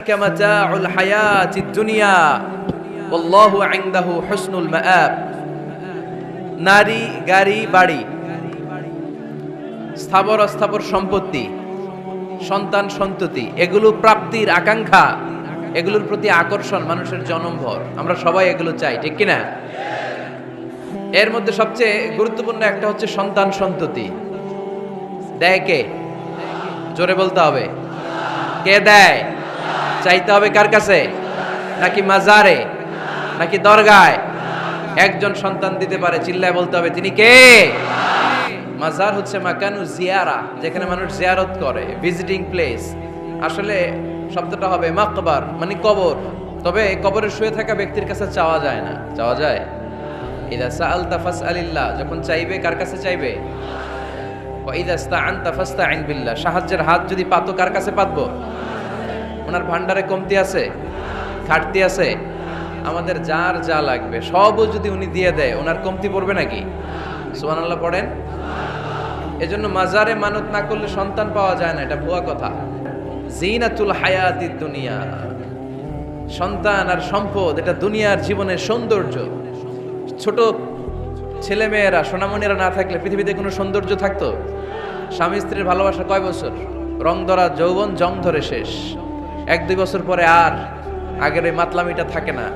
মাতাউল হায়াতিদ দুনিয়া ওয়াল্লাহু ইনদাহু হুসনুল মাআব। নারী, গাড়ি, বাড়ি, স্থাবর অস্থাবর সম্পত্তি, সন্তান সন্ততি, এগুলো প্রাপ্তির আকাঙ্ক্ষা, এগুলোর প্রতি আকর্ষণ মানুষের জনমভর। আমরা সবাই এগুলো চাই, ঠিক কিনা? এর মধ্যে সবচেয়ে গুরুত্বপূর্ণ একটা হচ্ছে সন্তান সন্ততি। দেয় কে? জোরে বলতে হবে, কে দেয়? চাইতে হবে কার কাছে? নাকি মাজারে, নাকি দরগায়? একজন সন্তান দিতে পারে, চিল্লায় বলতে হবে তিনি কে? মাজার হচ্ছে মাকানু জিয়ারা, যেখানে মানুষ জিয়ারত করে, ভিজিটিং প্লেস। আসলে শব্দটা হবে মাকবার, মানে কবর। তবে কবরে শুয়ে থাকা ব্যক্তির কাছে চাওয়া যায় না। চাওয়া যায়? ইদা সাআলতা ফাসআলিল্লাহ, যখন চাইবে কার কাছে চাইবে? ওয়া ইদা ইসতাআনতা ফাসতাইন বিল্লাহ, সাহায্যের হাত যদি পাতো কার কাছে পাতবো? ওনার ভান্ডারে কমতি আছে, ঘাটতি আছে, আমাদের যার যা লাগবে সবও যদি উনি দিয়ে দেয়, ওনার কমতি পড়বে নাকি? সুবহানাল্লাহ পড়েন। এজন্য মাজারে মানত না করলে সন্তান পাওয়া যায় না, এটা ভুয়া কথা। জিনাতুল হায়াতিদ দুনিয়া, সন্তান আর সম্পদ এটা দুনিয়ার জীবনের সৌন্দর্য। ছোট ছেলে মেয়েরা, সোনামণিরা না থাকলে পৃথিবীতে কোনো সৌন্দর্য থাকতো? স্বামী স্ত্রীর ভালোবাসা কয় বছর? রং ধরা যৌবন, জং ধরে শেষ। 1-2 বছর পরে আর আগের ওই মাতলামিটা থাকে না,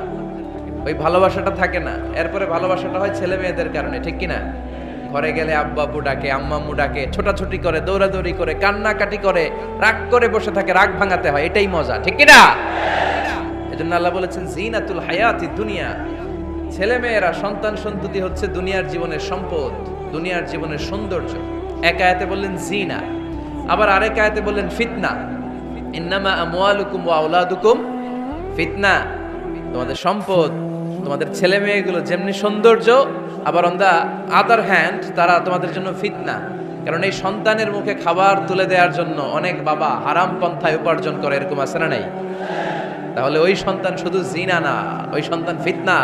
ওই ভালোবাসাটা থাকে না। এরপরে ভালোবাসাটা হয় ছেলে মেয়েদের কারণে, ঠিক কিনা? ঘরে গেলে আব্বা আব্বু ডাকে, আম্মা আম্মু ডাকে, ছোটাছুটি করে, দৌড়াদৌড়ি করে, কান্নাকাটি করে, রাগ করে বসে থাকে, রাগ ভাঙাতে হয়, এটাই মজা, ঠিক কিনা? এজন্য আল্লাহ বলেছেন জিনাতুল হায়াতিদ দুনিয়া। ছেলে মেয়েরা, সন্তান সন্ততি হচ্ছে দুনিয়ার জীবনের সম্পদ, দুনিয়ার জীবনের সৌন্দর্য। এক আয়াতে বললেন জিনা, আবার আরেক আয়াতে বললেন ফিতনা। ইন্নামা আমওয়ালুকুম ওয়া আওলাদুকুম ফিতনা। তোমাদের সম্পদ, তোমাদের ছেলে মেয়েগুলো যেমনি সৌন্দর্য, আবার অন দা আদার হ্যান্ড তারা তোমাদের জন্য ফিতনা। কারণ এই সন্তানের মুখে খাবার তুলে দেওয়ার জন্য অনেক বাবা হারাম পন্থায় উপার্জন করে, এরকম আছে না নাই? তাহলে ওই সন্তান শুধু জিনা না, ওই সন্তান ফিতনা।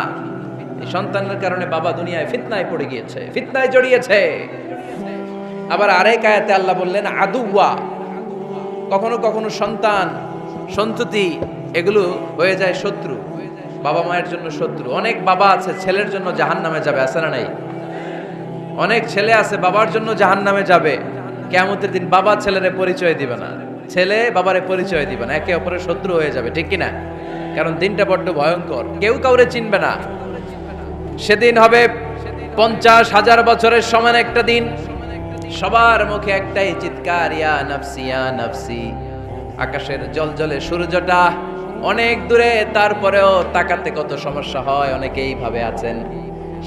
এই সন্তানের কারণে বাবা দুনিয়ায় ফিতনায় পড়ে গিয়েছে, ফিতনায় জড়িয়েছে। আবার আরেক আয়াতে আল্লাহ বললেন আদুওয়া। কখনো কখনো সন্তান সন্ততি এগুলো হয়ে যায় শত্রু, বাবা মায়ের জন্য শত্রু। অনেক বাবা আছে ছেলের জন্য জাহান্নামে যাবে, আছে না নাই? অনেক ছেলে আছে বাবার জন্য জাহান্নামে যাবে। কিয়ামতের দিন বাবা ছেলেরে পরিচয় দিবে না, ছেলে বাবারে পরিচয় দিবে না, একে অপরের শত্রু হয়ে যাবে, ঠিক কিনা? কারণ দিনটা বড্ড ভয়ঙ্কর, কেউ কাউরে চিনবে না। সেদিন হবে 50,000 বছরের সমান একটা দিন। সবার মুখে একটাই চিৎকার, ইয়া নাফসি ইয়া নাফসি। আকাশের জলজলে সূর্যটা অনেক দূরে, তারপরেও তাকাতে কত সমস্যা হয়, অনেকেই ভাবে আছেন।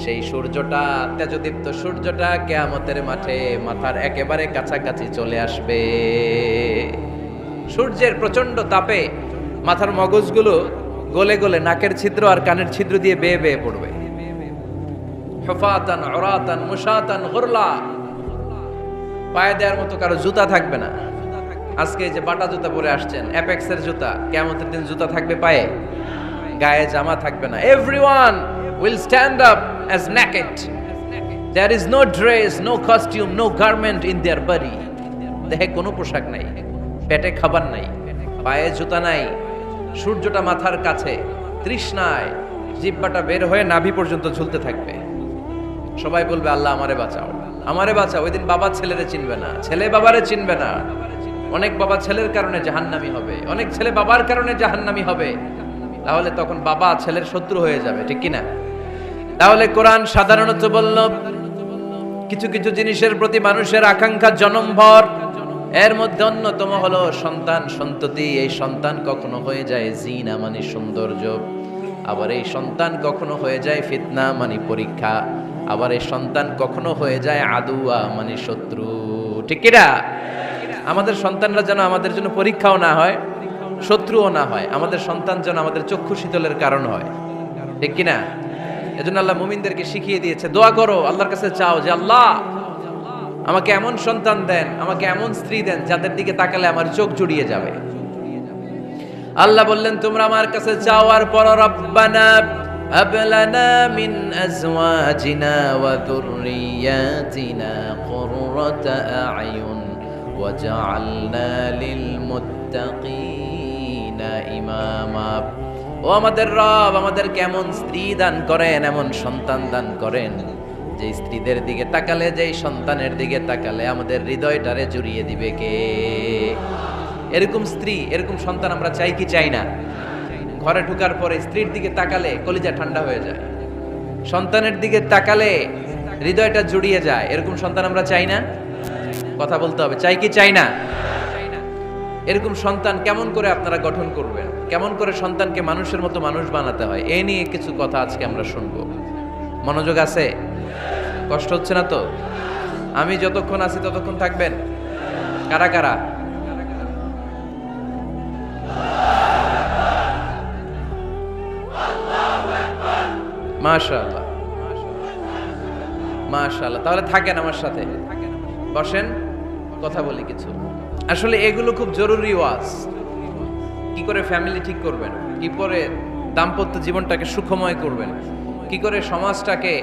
সেই সূর্যটা, তেজদীপ্ত সূর্যটা কিয়ামতের মাঠে মাথার একেবারে কাছাকাছি চলে আসবে। সূর্যের প্রচন্ড তাপে মাথার মগজগুলো গলে গলে নাকের ছিদ্র আর কানের ছিদ্র দিয়ে বেয়ে বেয়ে পড়বে। হুফাতান উরাতান মুশাতান গুরলা, পায়ে দেওয়ার মতো কারো জুতা থাকবে না। আজকে যে বাটা জুতা পরে আসছেন, অ্যাপেক্সের জুতা, কিয়ামতের দিন জুতা থাকবে পায়ে, গায়ে জামা থাকবে না। Everyone will stand up as naked. There is no dress, no costume, no garment in their body. দেহে কোনো পোশাক নাই, পেটে খাবার নাই, পায়ে জুতা নাই, সূর্যটা মাথার কাছে, তৃষ্ণায় জিহ্বাটা বের হয়ে নাভি পর্যন্ত ঝুলতে থাকবে। সবাই বলবে আল্লাহ আমারে বাঁচাও, আমারে বাঁচাও। ওই দিন বাবা ছেলেরে চিনবে না, ছেলে বাবারে চিনবে না। অনেক বাবা ছেলের কারণে জাহান্নামী হবে, অনেক ছেলে বাবার কারণে জাহান্নামী হবে। তাহলে তখন বাবা ছেলের শত্রু হয়ে যাবে, ঠিক কিনা? তাহলে কোরআন সাধারণত বলল কিছু কিছু জিনিসের প্রতি মানুষের আকাঙ্ক্ষা জনমভর। এর মধ্যে অন্যতম হলো সন্তান সন্ততি। এই সন্তান কখনো হয়ে যায় জিনা মানে সৌন্দর্য, আবার এই সন্তান কখনো হয়ে যায় ফিতনা মানে পরীক্ষা, আবার এই সন্তান কখনো হয়ে যায় আদুয়া মানে শত্রু, ঠিক কিনা? আমাদের সন্তানরা যেন আমাদের জন্য পরীক্ষাও না হয়, শত্রুও না হয়। আমাদের সন্তান যেন আমাদের চক্ষু শীতলের কারণ হয়, ঠিক কিনা? এজন্য আল্লাহ মুমিনদেরকে শিখিয়ে দিয়েছে, দোয়া করো, আল্লাহর কাছে চাও যে আল্লাহ আমাকে এমন সন্তান দেন, আমাকে এমন স্ত্রী দেন যাদের দিকে তাকালে আমার চোখ জুড়িয়ে যাবে। আল্লাহ বললেন তোমরা আমার কাছে চাও, আর পর রব্বানা হাব লানা মিন আজওয়াজিনা ওয়া যুররিয়াতিনা কুররাতা আ'য়ুন ওয়াজআলনা লিল মুত্তাকিন ফিনা ইমামা। ও আমাদের রব, আমাদের কেমন স্ত্রী দান করেন, এমন সন্তান দান করেন যে স্ত্রীদের দিকে তাকালে, যেই সন্তানের দিকে তাকালে আমাদের হৃদয়টারে জুড়িয়ে দিবে কে। এরকম স্ত্রী, এরকম সন্তান আমরা চাই কি চাই না? ঘরে ঢোকার পরে স্ত্রীর দিকে তাকালে কলিজা ঠান্ডা হয়ে যায়, সন্তানের দিকে তাকালে হৃদয়টা জুড়িয়ে যায়। এরকম সন্তান আমরা চাই না? কথা বলতে হবে, চাই কি চাই না? এরকম সন্তান কেমন করে আপনারা গঠন করবেন, কেমন করে সন্তানকে মানুষের মতো মানুষ বানাতে হয়, এই নিয়ে কিছু কথা আজকে আমরা শুনবো। মনোযোগ আছে? কষ্ট হচ্ছে না তো? আমি যতক্ষণ আছি ততক্ষণ থাকবেন? কারা কারা? মাশাআল্লাহ, মাশাআল্লাহ। তাহলে থাকেন আমার সাথে, বসেন, কথা বলি কিছু। আসলে এগুলো খুব জরুরি ওয়াজ। কি করে ফ্যামিলি ঠিক করবেন, কি করে দাম্পত্য জীবনটাকে সুখময় করবেন, কি করে সমাজটাকে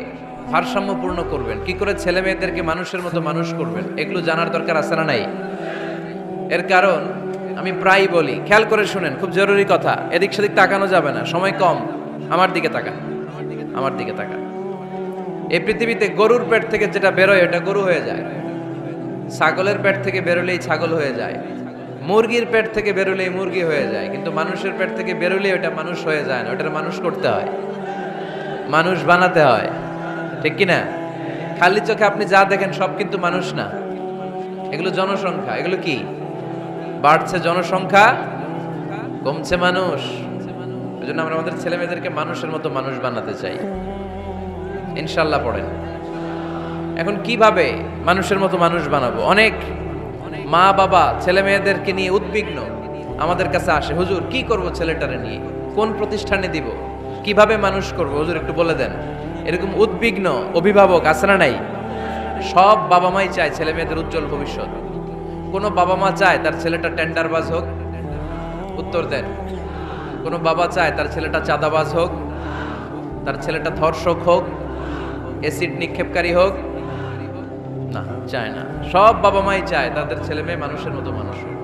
ভারসাম্যপূর্ণ করবেন, কি করে ছেলে মেয়েদেরকে মানুষের মতো মানুষ করবেন, এগুলো জানার দরকার আছে না নাই? এর কারণ আমি প্রায় বলি, খেয়াল করে শুনেন, খুব জরুরি কথা, এদিক সেদিক তাকানো যাবে না, সময় কম। আমার দিকে তাকান, আমার দিকে তাকান। এই পৃথিবীতে গরুর পেট থেকে যেটা বেরোয় ওটা গরু হয়ে যায়, ছাগলের পেট থেকে বেরোলেই ছাগল হয়ে যায়, মুরগির পেট থেকে বেরোলেই মুরগি হয়ে যায়, কিন্তু মানুষের পেট থেকে বেরোলেই ওটা মানুষ হয়ে যায় না, ওটার মানুষ করতে হয়, মানুষ বানাতে হয়, ঠিক কিনা? খালি চোখে আপনি যা দেখেন সব কিন্তু মানুষ না, এগুলো জনসংখ্যা। এগুলো কি? বাড়ছে জনসংখ্যা, কমছে মানুষ। এই জন্য আমরা আমাদের ছেলে মেয়েদেরকে মানুষের মতো মানুষ বানাতে চাই, ইনশাল্লাহ। পড়েন। এখন কিভাবে মানুষের মতো মানুষ বানাবো? অনেক মা বাবা ছেলে মেয়েদেরকে নিয়ে উদ্বিগ্ন, আমাদের কাছে আসে, হুজুর কি করব ছেলেটারে নিয়ে, কোন প্রতিষ্ঠানে দিব, কিভাবে মানুষ করব হুজুর একটু বলে দেন। এরকম উদ্বিগ্ন অভিভাবক আছে না নাই? সব বাবা মাই চায় ছেলে মেয়েদের উজ্জ্বল ভবিষ্যৎ। কোন বাবা মা চায় তার ছেলেটা টেন্ডারবাজ হোক? উত্তর দেন। কোন বাবা চায় তার ছেলেটা চাঁদাবাজ হোক, তার ছেলেটা ধর্ষক হোক, অ্যাসিড নিক্ষেপকারী হোক? না, চায় না। সব বাবা মাই চায় তাদের ছেলে মেয়ে মানুষের মতো মানুষ হোক।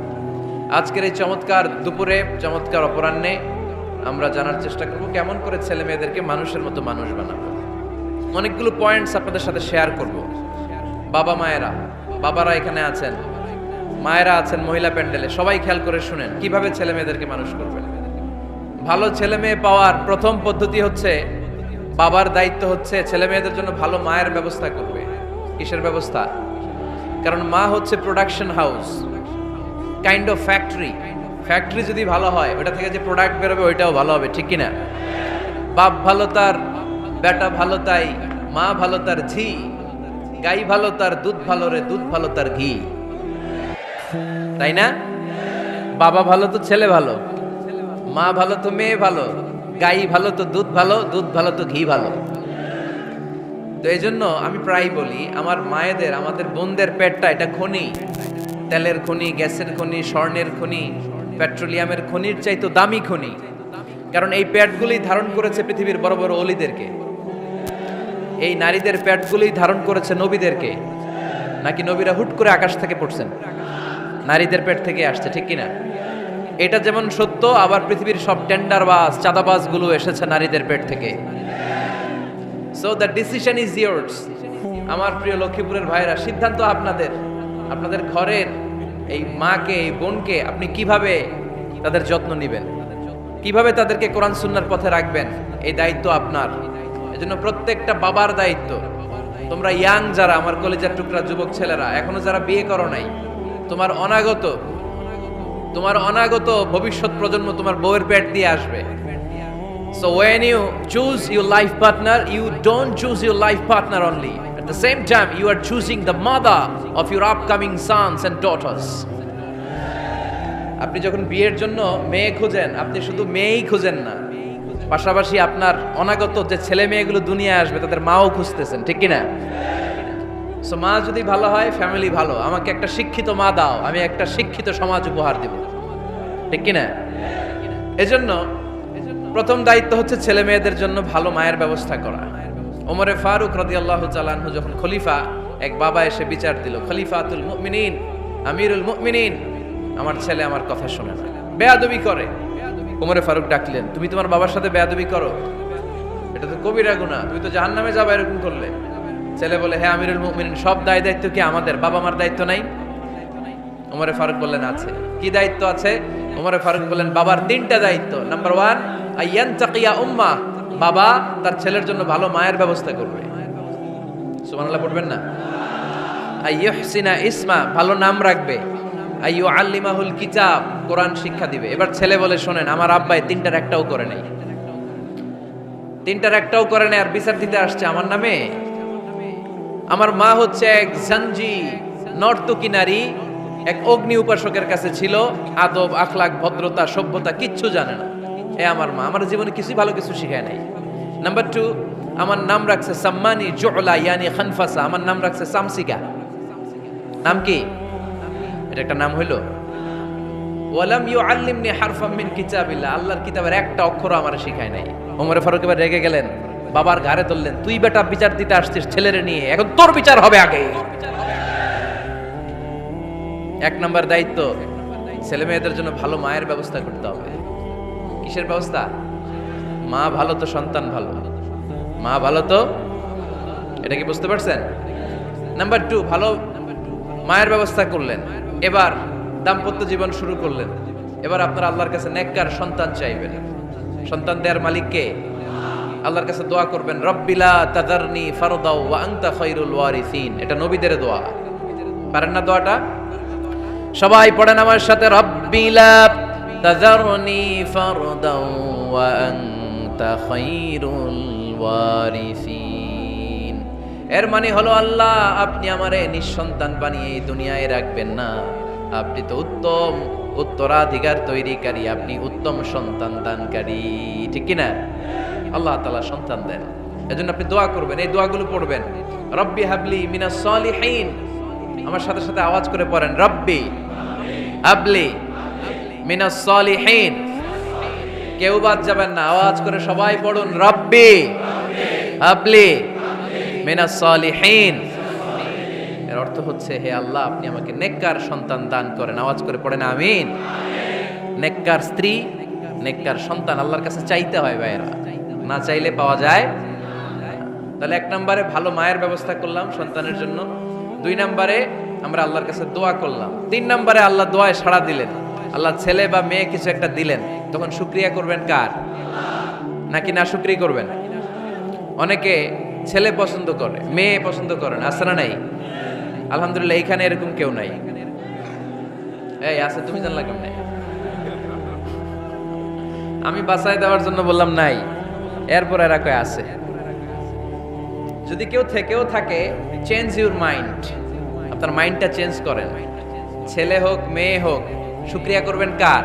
আজকের এই চমৎকার দুপুরে, চমৎকার অপরাহ্নে আমরা জানার চেষ্টা করব কেমন করে ছেলে মেয়েদেরকে মানুষের মতো মানুষ বানাবো। অনেকগুলো পয়েন্টস আপনাদের সাথে শেয়ার করব। বাবা মায়েরা, বাবারা এখানে আছেন, মায়েরা আছেন মহিলা প্যান্ডেলে, সবাই খেয়াল করে শুনেন কিভাবে ছেলে মেয়েদেরকে মানুষ করবেন। ভালো ছেলে মেয়ে পাওয়ার প্রথম পদ্ধতি হচ্ছে, বাবার দায়িত্ব হচ্ছে ছেলে মেয়েদের জন্য ভালো মায়ের ব্যবস্থা করবে। কিসের ব্যবস্থা? কারণ মা হচ্ছে production house, kind of factory. Factory যদি ভালো হয়, ওটা থেকে যে প্রোডাক্ট বেরোবে ওইটাও ভালো হবে, ঠিক কিনা? বাপ ভালো তার বেটা ভালো তাই, মা ভালো তার ঝি, গাই ভালো তার দুধ ভালো রে, দুধ ভালো তার ঘি, তাই না? বাবা ভালো তো ছেলে ভালো, মা ভালো তো মেয়ে ভালো, গাই ভালো তো দুধ ভালো, দুধ ভালো তো ঘি ভালো। তো এই জন্য আমি প্রায় বলি, আমার মায়েদের, আমাদের বোনদের পেটটা এটা খনি, তেলের খনি, গ্যাসের খনি, স্বর্ণের খনি, পেট্রোলিয়ামের খনির চাইতো দামি খনি। কারণ এই পেটগুলি ধারণ করেছে পৃথিবীর বড় বড় অলিদেরকে, এই নারীদের পেটগুলি ধারণ করেছে নবীদেরকে। নাকি নবীরা হুট করে আকাশ থেকে পড়ছেন? নারীদের পেট থেকে আসছে, ঠিক কিনা? এটা যেমন সত্য, আবার পৃথিবীর সব টেন্ডারবাজ, চাঁদাবাজ গুলো এসেছে নারীদের পেট থেকে। So the decision is years. আমার প্রিয় লক্ষ্মীপুরের ভাইরা, সিদ্ধান্ত আপনাদের। আপনাদের ঘরের এই মাকে, এই বোনকে আপনি কিভাবে তাদের যত্ন নেবেন, কিভাবে তাদেরকে কোরআন সুন্নাহর পথে রাখবেন, এই দায়িত্ব আপনার। এজন্য প্রত্যেকটা বাবার দায়িত্ব। তোমরা ইয়াং যারা, আমার কলেজের টুকরা যুবক ছেলেরা, এখনো যারা বিয়ে করো নাই, তোমার অনাগত ভবিষ্যৎ প্রজন্ম তোমার বউয়ের পেট দিয়ে আসবে। So when you choose your life partner, you don't choose your life partner only. At the same time, you are choosing the mother of your upcoming sons and daughters. আপনি যখন বিয়ের জন্য মেয়ে খোঁজেন, আপনি শুধু মেয়েই খোঁজেন না, পাশাপাশি আপনার অনাগত যে ছেলে মেয়েগুলো দুনিয়ায় আসবে তাদের মাও খুঁজতেছেন, ঠিক কিনা? সো মা যদি ভালো হয়, ফ্যামিলি ভালো। আমাকে একটা শিক্ষিত মা দাও, আমি একটা শিক্ষিত সমাজ উপহার দেব, ঠিক কিনা? এজন্য প্রথম দায়িত্ব হচ্ছে ছেলে মেয়েদের জন্য ভালো মায়ের ব্যবস্থা করা। ওমরে ফারুক রাদিয়াল্লাহু তাআলা আনহু যখন খলিফা, এক বাবা এসে বিচার দিল, খলিফাতুল মুমিনিন, আমিরুল মুমিনিন, আমার ছেলে আমার কথা শোনে না, বেয়াদবি করে, ওমরে ফারুক ডাকলেন, তুমি তোমার বাবার সাথে বেয়াদবি করো, এটা তো কবিরা গুনাহ, তুমি তো জাহান্নামে যাবে এরকম করলে। ছেলে বলে, হ্যাঁ আমিরুল মুমিনিন, সব দায় দায়িত্ব কি আমাদের, বাবা মার দায়িত্ব নাই? ওমরে ফারুক বললেন, আছে। কি দায়িত্ব আছে? ওমরে ফারুক বললেন, বাবার 3টা দায়িত্ব। নাম্বার 1, আইয়ানতাকিয়া উম্মাহ, বাবা তার ছেলের জন্য ভালো মায়ের ব্যবস্থা করবে। সুবহানাল্লাহ পড়বেন না? আইয়ুহসিনা ইসমা, ভালো নাম রাখবে। আইয়ুআল্লিমাহুল কিতাব, কোরআন শিক্ষা দিবে। এবার ছেলে বলে, শোনেন আমার আব্বাই 3টার একটাও করে নাই, 3টার একটাও করে নাই, আর বিচার দিতে আসছে আমার নামে। আমার মা হচ্ছে এক জাঞ্জি নর্তকী নারী, এক অগ্নি উপাসকের কাছে ছিল, আদব আখলাক ভদ্রতা সভ্যতা কিচ্ছু জানে না। এ আমার মা আমার জীবনে কিছু ভালো কিছু শিখায় নাই। নাম্বার 2, আমার নাম রাখছে সাম্মানি জুলা ইয়ানি খানফাসা, আমার নাম রাখছে সামসিকা। নাম কি? এটা একটা নাম হইল? ওয়ালাম ইউআল্লিমনি হারফাম মিন কিতাবিল্লাহ, আল্লাহর কিতাবের একটা অক্ষর আমার শিখায় নাই। ওমর ফারুক এবার রেগে গেলেন, বাবার ঘাড়ে তুললেন, তুই বেটা বিচার দিতে আসছিস ছেলেরে নিয়ে, এখন তোর বিচার হবে আগে। 1 নাম্বার দায়িত্ব, ছেলে মেয়েদের জন্য ভালো মায়ের ব্যবস্থা করতে হবে। কিসের ব্যবস্থা? মা ভালো তো সন্তান ভালো, মা ভালো তো, এটা কি বুঝতে পারছেন? নাম্বার 2, ভালো মায়ের ব্যবস্থা করলেন। এবার দাম্পত্য জীবন শুরু করলেন। এবার আপনারা আল্লাহর কাছে নেককার সন্তান চাইবেন। সন্তান দেওয়ার মালিক কে? আল্লাহর কাছে দোয়া করবেন, রব্বিলা তাযারনি ফারদাও ওয়া আনতা খায়রুল ওয়ারিসিন। এটা নবীদের দোয়া, পারেন না দোয়াটা? সবাই পড়েন আমার সাথে, রব্বিলা তাযারনি ফারদাও ওয়া আনতা খায়রুল ওয়ারিসিন। এর মানে হলো, আল্লাহ আপনি আমারে নিঃসন্তান বানিয়ে এই দুনিয়ায় রাখবেন না, আপনি তো উত্তম উত্তরাধিকার তৈরিকারী, আপনি উত্তম সন্তান দানকারী, ঠিক কি না? আল্লাহ তাআলা সন্তান দেন, এজন্য আপনি দোয়া করবেন, এই দোয়াগুলো পড়বেন। রব্বি হাবলি মিনাস সালিহিন, আমার সাথে সাথে আওয়াজ করে পড়েন, রব্বি হাবলি মিনাস সালিহিন। কেউ বাদ যাবেন না, আওয়াজ করে সবাই পড়ুন, রব্বি হাবলি মিনাস সালিহিন। এর অর্থ হচ্ছে, হে আল্লাহ আপনি আমাকে নেককার সন্তান দান করেন। আওয়াজ করে পড়েন আমিন। নেককার স্ত্রী, নেককার সন্তান আল্লাহর কাছে চাইতে হয় ভাইরা, না চাইলে পাওয়া যায়। তাহলে 1 নম্বরে ভালো মায়ের ব্যবস্থা করলাম সন্তানের জন্য, 2 নম্বরে আমরা আল্লাহর কাছে দোয়া করলাম, 3 নম্বরে আল্লাহ দোয়ায় সাড়া দিলেন, আল্লাহ ছেলে বা মেয়ে কিছু একটা দিলেন, তখন শুকরিয়া করবেন কার? নাকি না শুকরিয়া করবেন? অনেকে ছেলে পছন্দ করে, মেয়ে পছন্দ করে না, আছে না নাই? আলহামদুলিল্লাহ এইখানে এরকম কেউ নাই। এই আছে, তুমি জানলা কেমনে? আমি বাঁচাই দেওয়ার জন্য বললাম নাই, এরপর এরা কয় আছে। যদি কেউ থেকেও থাকে, চেঞ্জ ইউর মাইন্ড, আপনার মাইন্ডটা চেঞ্জ করেন। ছেলে হোক মেয়ে হোক, শুকরিয়া করবেন কার?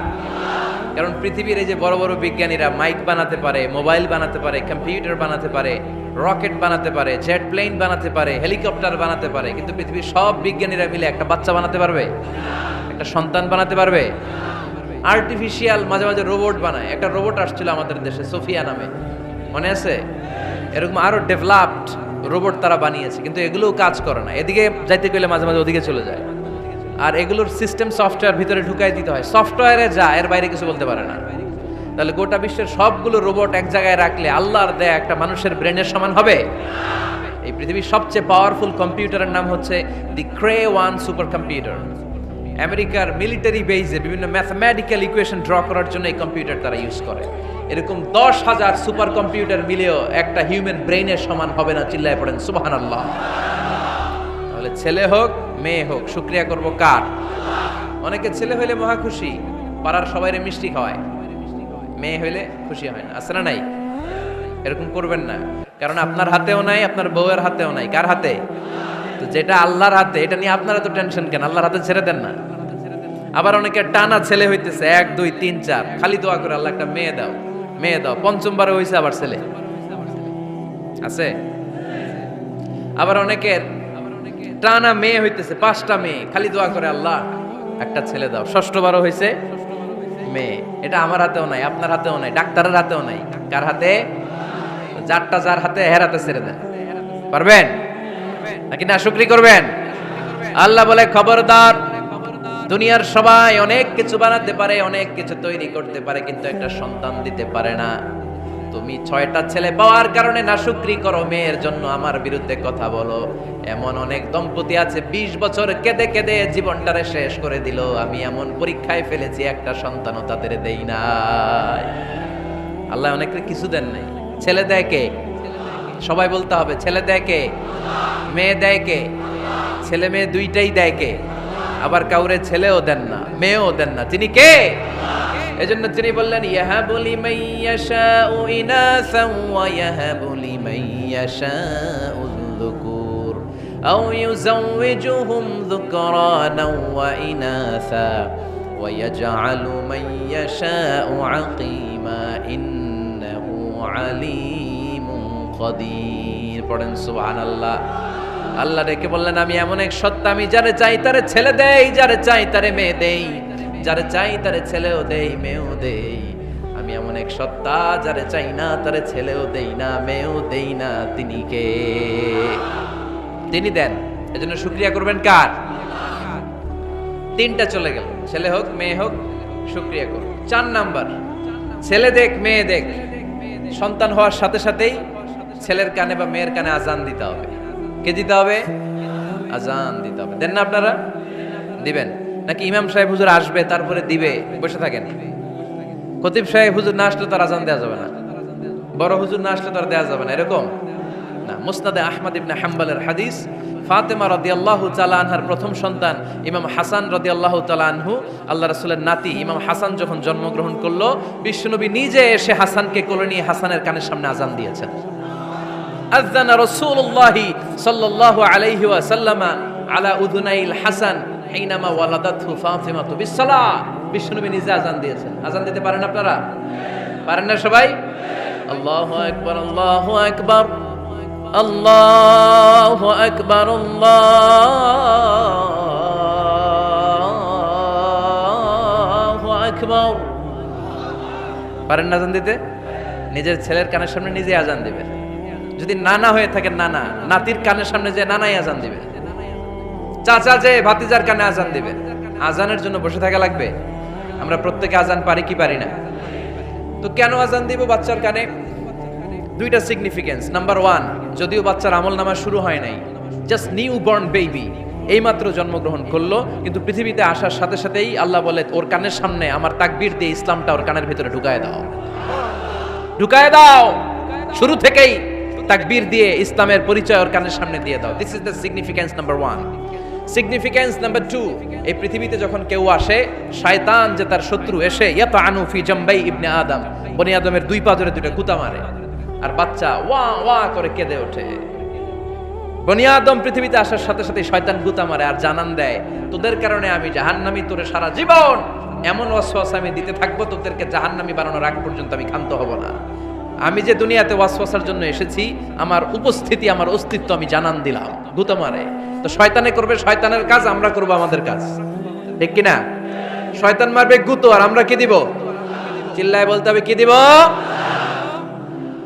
কারণ পৃথিবীর এই যে বড় বড় বিজ্ঞানীরা মাইক বানাতে পারে, মোবাইল বানাতে পারে, কম্পিউটার বানাতে পারে, রকেট বানাতে পারে, জেট প্লেন বানাতে পারে, হেলিকপ্টার বানাতে পারে, কিন্তু পৃথিবীর সব বিজ্ঞানীরা মিলে একটা বাচ্চা বানাতে পারবে? একটা সন্তান বানাতে পারবে? আর্টিফিশিয়াল মাঝে মাঝে রোবট বানায়। একটা রোবট আসছিল আমাদের দেশে, সোফিয়া নামে, মনে আছে? এরকম আরো ডেভেলপড রোবট তারা বানিয়েছে, কিন্তু এগুলোও কাজ করে না। এদিকে যাইতে গেলে মাঝে মাঝে ওদিকে চলে যায়। আর এগুলোর সিস্টেম সফটওয়্যার ভিতরে ঢুকাই দিতে হয়, সফটওয়্যারে যা, এর বাইরে কিছু বলতে পারে না। তাহলে গোটা বিশ্বের সবগুলো রোবট এক জায়গায় রাখলে আল্লাহর দেয়া একটা মানুষের ব্রেনের সমান হবে? এই পৃথিবীর সবচেয়ে পাওয়ারফুল কম্পিউটারের নাম হচ্ছে দি ক্রে 1 সুপার কম্পিউটার। আমেরিকার মিলিটারি বেজে বিভিন্ন ম্যাথমেটিক্যাল ইকুয়েশন ড্র করার জন্য এই কম্পিউটার তারা ইউজ করে। এরকম 10,000 সুপার কম্পিউটার মিলেও একটা হিউম্যান ব্রেইনের সমান হবে না। চিল্লায় পড়েন সুবহানাল্লাহ। তাহলে ছেলে হোক মেয়ে হোক, শুকরিয়া করব কার? অনেকে ছেলে হইলে মহা খুশি, পাড়ার সবাইরে মিষ্টি খাওয়ায়, মেয়ে হইলে খুশি হয় না, আছে না নাই? এরকম করবেন না, কারণ আপনার হাতেও নাই, আপনার বউয়ের হাতেও নাই। কার হাতে? তো যেটা আল্লাহর হাতে, এটা নিয়ে আপনারা তো টেনশন কেন? আল্লাহর হাতে ছেড়ে দেন না। আবার অনেকে টানা ছেলে হইতেছে 1 2 3 4, খালি দোয়া করে আল্লাহ একটা মেয়ে দাও, মেয়ে দাও। 5ম বারে হইছে আবার ছেলে, আছে। আবার অনেকের টানা মেয়ে হইতেছে, 5টা মেয়ে, খালি দোয়া করে আল্লাহ একটা ছেলে দাও। 6ঠবারও হইছে মেয়ে। এটা আমার হাতেও নাই, আপনার হাতেও নাই, ডাক্তারের হাতেও নাই। কার হাতে? যারটা যার হাতে, হের হাতে ছেড়ে দেন। পারবেন নাকি না শুকরি করবেন? আল্লাহ বলে, খবরদার দুনিয়ার সবাই অনেক কিছু বানাতে পারে, অনেক কিছু তৈরি করতে পারে, কিন্তু একটা সন্তান দিতে পারে না। তুমি 6টা ছেলে পাওয়ার কারণে নাশুকরি করো, মেয়ের জন্য আমার বিরুদ্ধে কথা বলো। এমন অনেক দম্পতি আছে 20 বছর কেঁদে কেঁদে জীবনটারে শেষ করে দিল। আমি এমন পরীক্ষায় ফেলেছি, একটা সন্তানও তাদের দেই নাই। আল্লাহ অনেকে কিছু দেন নাই। ছেলে দেয় কে? সবাই বলতে হবে, ছেলে দেয় কে? মেয়ে দেয় কে? ছেলে মেয়ে দুইটাই দেয় কে? আবার কাউরে ছেলেও দেন না, মেয়েও দেন না, তিনি কে? এজন্য তিনি বললেন, ইয়াহাবু লিমান ইয়াশাউ ইনাসা ওয়া ইয়াহাবু লিমান ইয়াশাউ যুকুর আও ইউযাওয়িজুহুম যুকরানা ওয়া ইনাসা ওয়া ইয়াজআলু মান ইয়াশাউ আকীমা ইন্নাহু আলীমুন কাদির। পড়েন সুবহানাল্লাহ। আল্লাহ ডেকে বললেন, আমি এমন এক সত্তা, আমি যারে চাই তারে ছেলে দেই, যারে চাই তারে মেয়ে দেই, যারে চাই তারে ছেলেও দেই, মেয়েও দেই। আমি এমন এক সত্তা, যারে চাই না তারে ছেলেও দেই না, মেয়েও দেই না। তিনি কে? তিনি দেন। এজন্য শুকরিয়া করবেন কার? 3টা চলে গেল, ছেলে হোক মেয়ে হোক, শুকরিয়া করুন। 4 নাম্বার, ছেলে দেখ মেয়ে দেখ, সন্তান হওয়ার সাথে সাথেই ছেলের কানে বা মেয়ের কানে আজান দিতে হবে। কে দিতে হবে? আজান দিতে হবে। দেন না আপনারা? দিবেন নাকি ইমাম সাহেব হুজুর আসবে তারপরে দিবে, বসে থাকেন? খতিব সাহেব হুজুর না আসলে তার আজান দেওয়া যাবে না, বড় হুজুর না আসলে তার দেওয়া যাবে না, এরকম না। মুসনাদে আহমদ ইবনে হাম্বলের হাদিস, ফাতেমা রাদিয়াল্লাহু তাআলা আনহার প্রথম সন্তান ইমাম হাসান রাদিয়াল্লাহু তাআলা আনহু, আল্লাহ রাসূলের নাতি ইমাম হাসান যখন জন্মগ্রহণ করলো, বিশ্বনবী নিজে এসে হাসানকে কোলে নিয়ে হাসানের কানের সামনে আজান দিয়েছেন। আযানা রাসূলুল্লাহি সাল্লাল্লাহু আলাইহি ওয়াসাল্লাম আলা উযুনাইল হাসান হিনামা ওয়ালাদাতহু ফাতিমাতু বিসসালাহ। বিশ্বনবী নিজে আজান দিয়েছেন। আজান দিতে পারেন আপনারা? পারেন না সবাই? আল্লাহু আকবার, আল্লাহু আকবার, আল্লাহু আকবার, আল্লাহু আকবার। পারেন না আজান দিতে? নিজের ছেলের কানের সামনে নিজে আজান দিবেন। যদি নানা হয়ে থাকেন, নানা নাতির কানের সামনে যে নানাই আজান দিবে, চাচা যে ভাতিজার কানে আজান দিবে। আজানের জন্য বসে থাকা লাগবে? আমরা প্রত্যেকে আজান পারি কি পারি না? তো কেন আজান দিব বাচ্চার কানে? 2টা সিগনিফিকেন্স। নাম্বার 1, যদিও বাচ্চার আমল নামা শুরু হয় নাই, জাস্ট নিউ বর্ন বেবি, এইমাত্র জন্মগ্রহণ করলো, কিন্তু পৃথিবীতে আসার সাথে সাথেই আল্লাহ বলে, ওর কানের সামনে আমার তাকবীর দিয়ে ইসলামটা ওর কানের ভিতরে ঢুকায় দাও, ঢুকায় দাও। শুরু থেকেই তাকবীর দিয়ে ইসলামের পরিচয় ওর কানের সামনে দিয়ে দাও। This is the significance number 1। Significance number 2, এই পৃথিবীতে যখন কেউ আসে, শয়তান যে তার শত্রু, এসে ইয়াতানু ফি জামবাই ইবনে আদম, বনি আদমের 2 পা ধরে 2টা গুতা মারে, আর বাচ্চা ওয়া ওয়া করে কেঁদে ওঠে। বনি আদম পৃথিবীতে আসার সাথে সাথে শয়তান গুতা মারে আর জানান দেয়, তোদের কারণে আমি জাহান্নামী, তোরে সারা জীবন এমন ওয়াসওয়াসা আমি দিতে থাকবো, তোদেরকে জাহান্নামী বানানোর আগ পর্যন্ত আমি ক্ষান্ত হব না। আমি যে দুনিয়াতে ওয়াসওয়াসার জন্য এসেছি, আমার উপস্থিতি, আমার অস্তিত্ব আমি জানান দিলাম। গুতা মারে। তো শয়তানে করবে শয়তানের কাজ, আমরা করব আমাদের কাজ, ঠিক কি না? শয়তান মারবে গুতো, আর আমরা কি দিব? চিল্লায় বলতে হবে, কি দিব?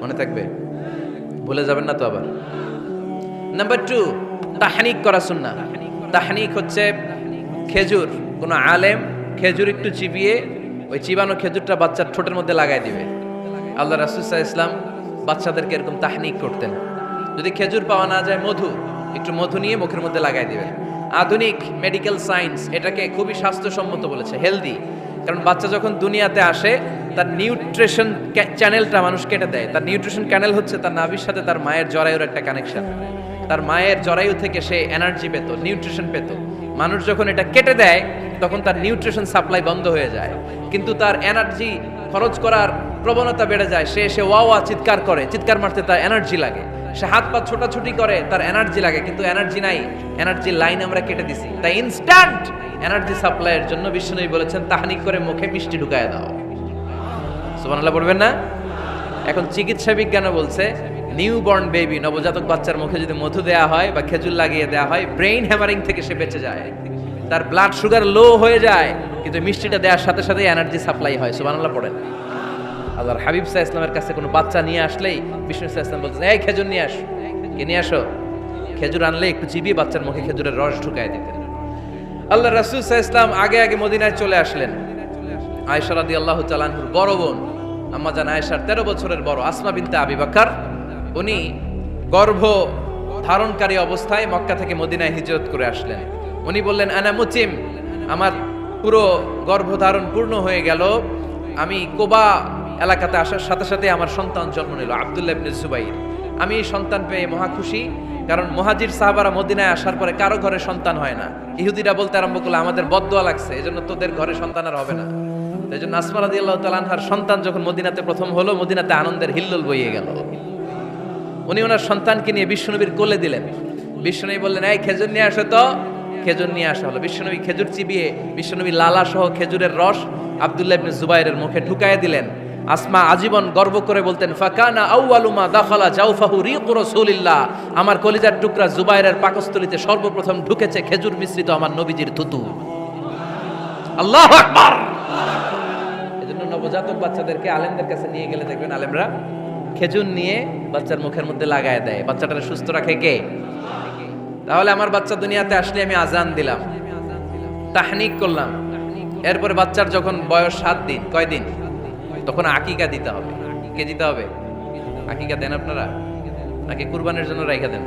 মনে থাকবে, ভুলে যাবেন না তো আবার। নাম্বার 2, তাহনিক করা সুন্নাহ। তাহনিক হচ্ছে খেজুর, কোন আলেম খেজুর একটু চিবিয়ে ওই চিবানো খেজুরটা বাচ্চার ঠোঁটের মধ্যে লাগাই দিবে। আল্লাহ রাসূল সাল্লাল্লাহু আলাইহি ওয়াসাল্লাম বাচ্চাদেরকে এরকম তাহনিক করতেন। যদি খেজুর পাওয়া না যায়, একটু মধু নিয়ে মুখের মধ্যে লাগাই দিবেন। আধুনিক মেডিকেল সায়েন্স এটাকে খুবই স্বাস্থ্যসম্মত বলেছে, হেলদি। কারণ বাচ্চা যখন দুনিয়াতে আসে, তার নিউট্রিশন চ্যানেলটা মানুষ কেটে দেয়। তার নিউট্রিশন চ্যানেল হচ্ছে তার নাভির সাথে তার মায়ের জরায়ুর একটা কানেকশন। তার মায়ের জরায়ু থেকে সে এনার্জি পেত, নিউট্রিশন পেত। মানুষ যখন এটা কেটে দেয়, তখন তার নিউট্রিশন সাপ্লাই বন্ধ হয়ে যায়, কিন্তু তার এনার্জি খরচ করার প্রবণতা বেড়ে যায়। সে ওয়া চিৎকার করে, চিৎকার মারতে তার এনার্জি লাগে। সে হাত পা ছোটাছুটি করে, তার এনার্জি লাগে, কিন্তু এনার্জি নাই, এনার্জি লাইন আমরা কেটে দিছি। তাই ইনস্ট্যান্ট এনার্জি সাপ্লাইয়ের জন্য বিশ্বনবী বলেছেন, তাহনিক করে মুখে মিষ্টি ঢুকায় দাও। সুবহানাল্লাহ পড়বেন না? এখন চিকিৎসা বিজ্ঞানও বলছে, নিউবর্ন বেবি, নবজাতক বাচ্চার মুখে যদি মধু দেয়া হয় বা খেজুর লাগিয়ে দেয়া হয়, ব্রেইন হ্যামারিং থেকে সে বেঁচে যায়। তার ব্লাড সুগার লো হয়ে যায়, কিন্তু মিষ্টিটা দেওয়ার সাথে সাথে এনার্জি সাপ্লাই হয়। সুবহানাল্লাহ পড়েন। আল্লাহর হাবিব সাল্লাল্লাহু আলাইহি ওয়াসাল্লামের কাছে কোনো বাচ্চা নিয়ে আসলেই বিষ্ণু সাল্লাল্লাহু আলাইহি ওয়াসাল্লাম বলতেন, এই খেজুর নিয়ে আসো, কে নিয়ে আসো। খেজুর আনলে একটু চিবিয়ে বাচ্চার মুখে খেজুরের রস ঢুকায় দিতেন। আল্লাহ রাসূল সাল্লাল্লাহু আলাইহি ওয়াসাল্লাম আগে আগে মদিনায় চলে আসলেন। আয়েশা রাদিয়াল্লাহু তাআলা আনহার বড় বোন আম্মা জান আয়েশার 13 বছরের বড় আসমা বিনতে আবি বকর, উনি গর্ভ ধারণকারী অবস্থায় মক্কা থেকে মদিনায় হিজরত করে আসলেন। উনি বললেন, আনা মুতিম, আমার পুরো গর্ভধারণ পূর্ণ হয়ে গেল, আমি কোবা এলাকাতে আসার সাথে সাথে আমার সন্তান জন্ম নিল আব্দুল্লাহ ইবনে জুবাইর। আমি এই সন্তান পেয়ে মহা খুশি, কারণ মুহাজির সাহাবারা মদিনায় আসার পরে কারো ঘরে সন্তান হয় না। ইহুদিরা বলতে আরম্ভ করলো, আমাদের বদদোয়া লাগছে, এজন্য তোদের ঘরে সন্তান আর হবে না। এই জন্য আসমা রাদিয়াল্লাহু তাআলা আনহার সন্তান যখন মদিনাতে প্রথম হলো, মদিনাতে আনন্দের হিল্লোল বইয়ে গেল। উনি ওনার সন্তানকে নিয়ে বিশ্বনবীর কোলে দিলেন। বিশ্বনবী বললেন, এই খেজুর নিয়ে আসো তো। খেজুর নিয়ে আসা হলো। বিশ্বনবী খেজুর চিবিয়ে বিশ্বনবী লালা সহ খেজুরের রস আব্দুল্লাহ ইবনে জুবাইরের মুখে ঢুকায় দিলেন। আসমা আজীবন গর্ব করে বলতেন, ফাকানা আউয়ালু মা দাখালা জাওফাহু রিকু রাসূলিল্লাহ, আমার কলিজার টুকরা জুবাইরের পাকস্থলীতে সর্বপ্রথম ঢুকেছে খেজুর মিশ্রিত আমার নবীজির থুতু। আল্লাহু আকবার। এজন্য নবজাতক বাচ্চাদেরকে আলেমদের কাছে নিয়ে গেলে দেখবেন আলেমরা খেজুর নিয়ে বাচ্চার মুখের মধ্যে লাগায় দেয়। বাচ্চাটাকে সুস্থ রাখে কে? তাহলে আমার বাচ্চা দুনিয়াতে আসলে আমি আজান দিলাম, তাহনিক করলাম, এরপরে বাচ্চার যখন বয়স 7 দিন, কয় দিন, তখন আকিকা দিতে হবে। কে দিতে হবে? আকিকা দেন আপনারা নাকি কুরবানির জন্য রেখে দেন?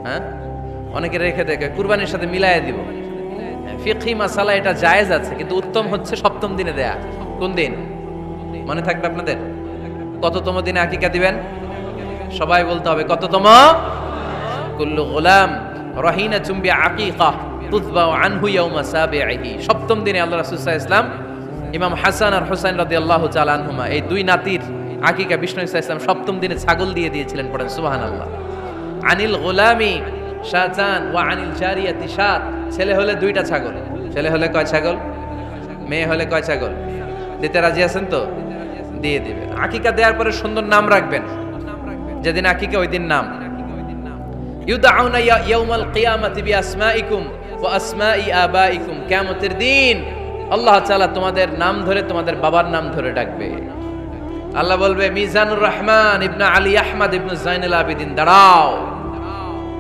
হ্যাঁ, অনেকে রেখে দেখে কুরবানির সাথে মিলাইয়া দিব। ফিকহি মাসালা এটা জায়েজ আছে, কিন্তু উত্তম হচ্ছে 7ম দিনে দেয়া। কোন দিন মনে থাকবে আপনাদের? কততম দিনে আকিকা দিবেন? সবাই বলতে হবে কততম? কুল্লু গোলাম রাহিনাতুম বিআকিকা তুযবা আনহু ইয়াউমা সাবিহি। 7ম দিনে আল্লাহ রাসূল সাল্লাল্লাহু আলাইহি ওয়াসাল্লাম ইমাম হাসান আর হুসাইন রাদিয়াল্লাহু তাআলা আনহুমা, এই দুই নাতির আকিকা বিষ্ণু সাল্লাল্লাহু আলাইহি ওয়াসাল্লাম 7ম দিনে ছাগল দিয়ে দিয়েছিলেন। পড়েন সুবহানাল্লাহ। আনিল গোলামি শাতান ওয়া আনিল জারিয়াতি শাত। ছেলে হলে 2টা ছাগল। ছেলে হলে কয় ছাগল? মেয়ে হলে কয় ছাগল? দিতে রাজি আছেন তো? দিয়ে দিবেন। আকিকা দেওয়ার পরে সুন্দর নাম রাখবেন। যেদিন আকিকা ওই দিন নাম। ইউদাউনা ইয়াউমাল কিয়ামাতি বিআসমাইকুম ওয়া আসমাই আবাইকুম। কিয়ামতের দিন আল্লাহ তাআলা তোমাদের নাম ধরে তোমাদের বাবার নাম ধরে ডাকবে। আল্লাহ বলবে, মিজানুর রহমান ইবনে আলী আহমদ ইবনে জাইনুল আবেদিন, দাঁড়াও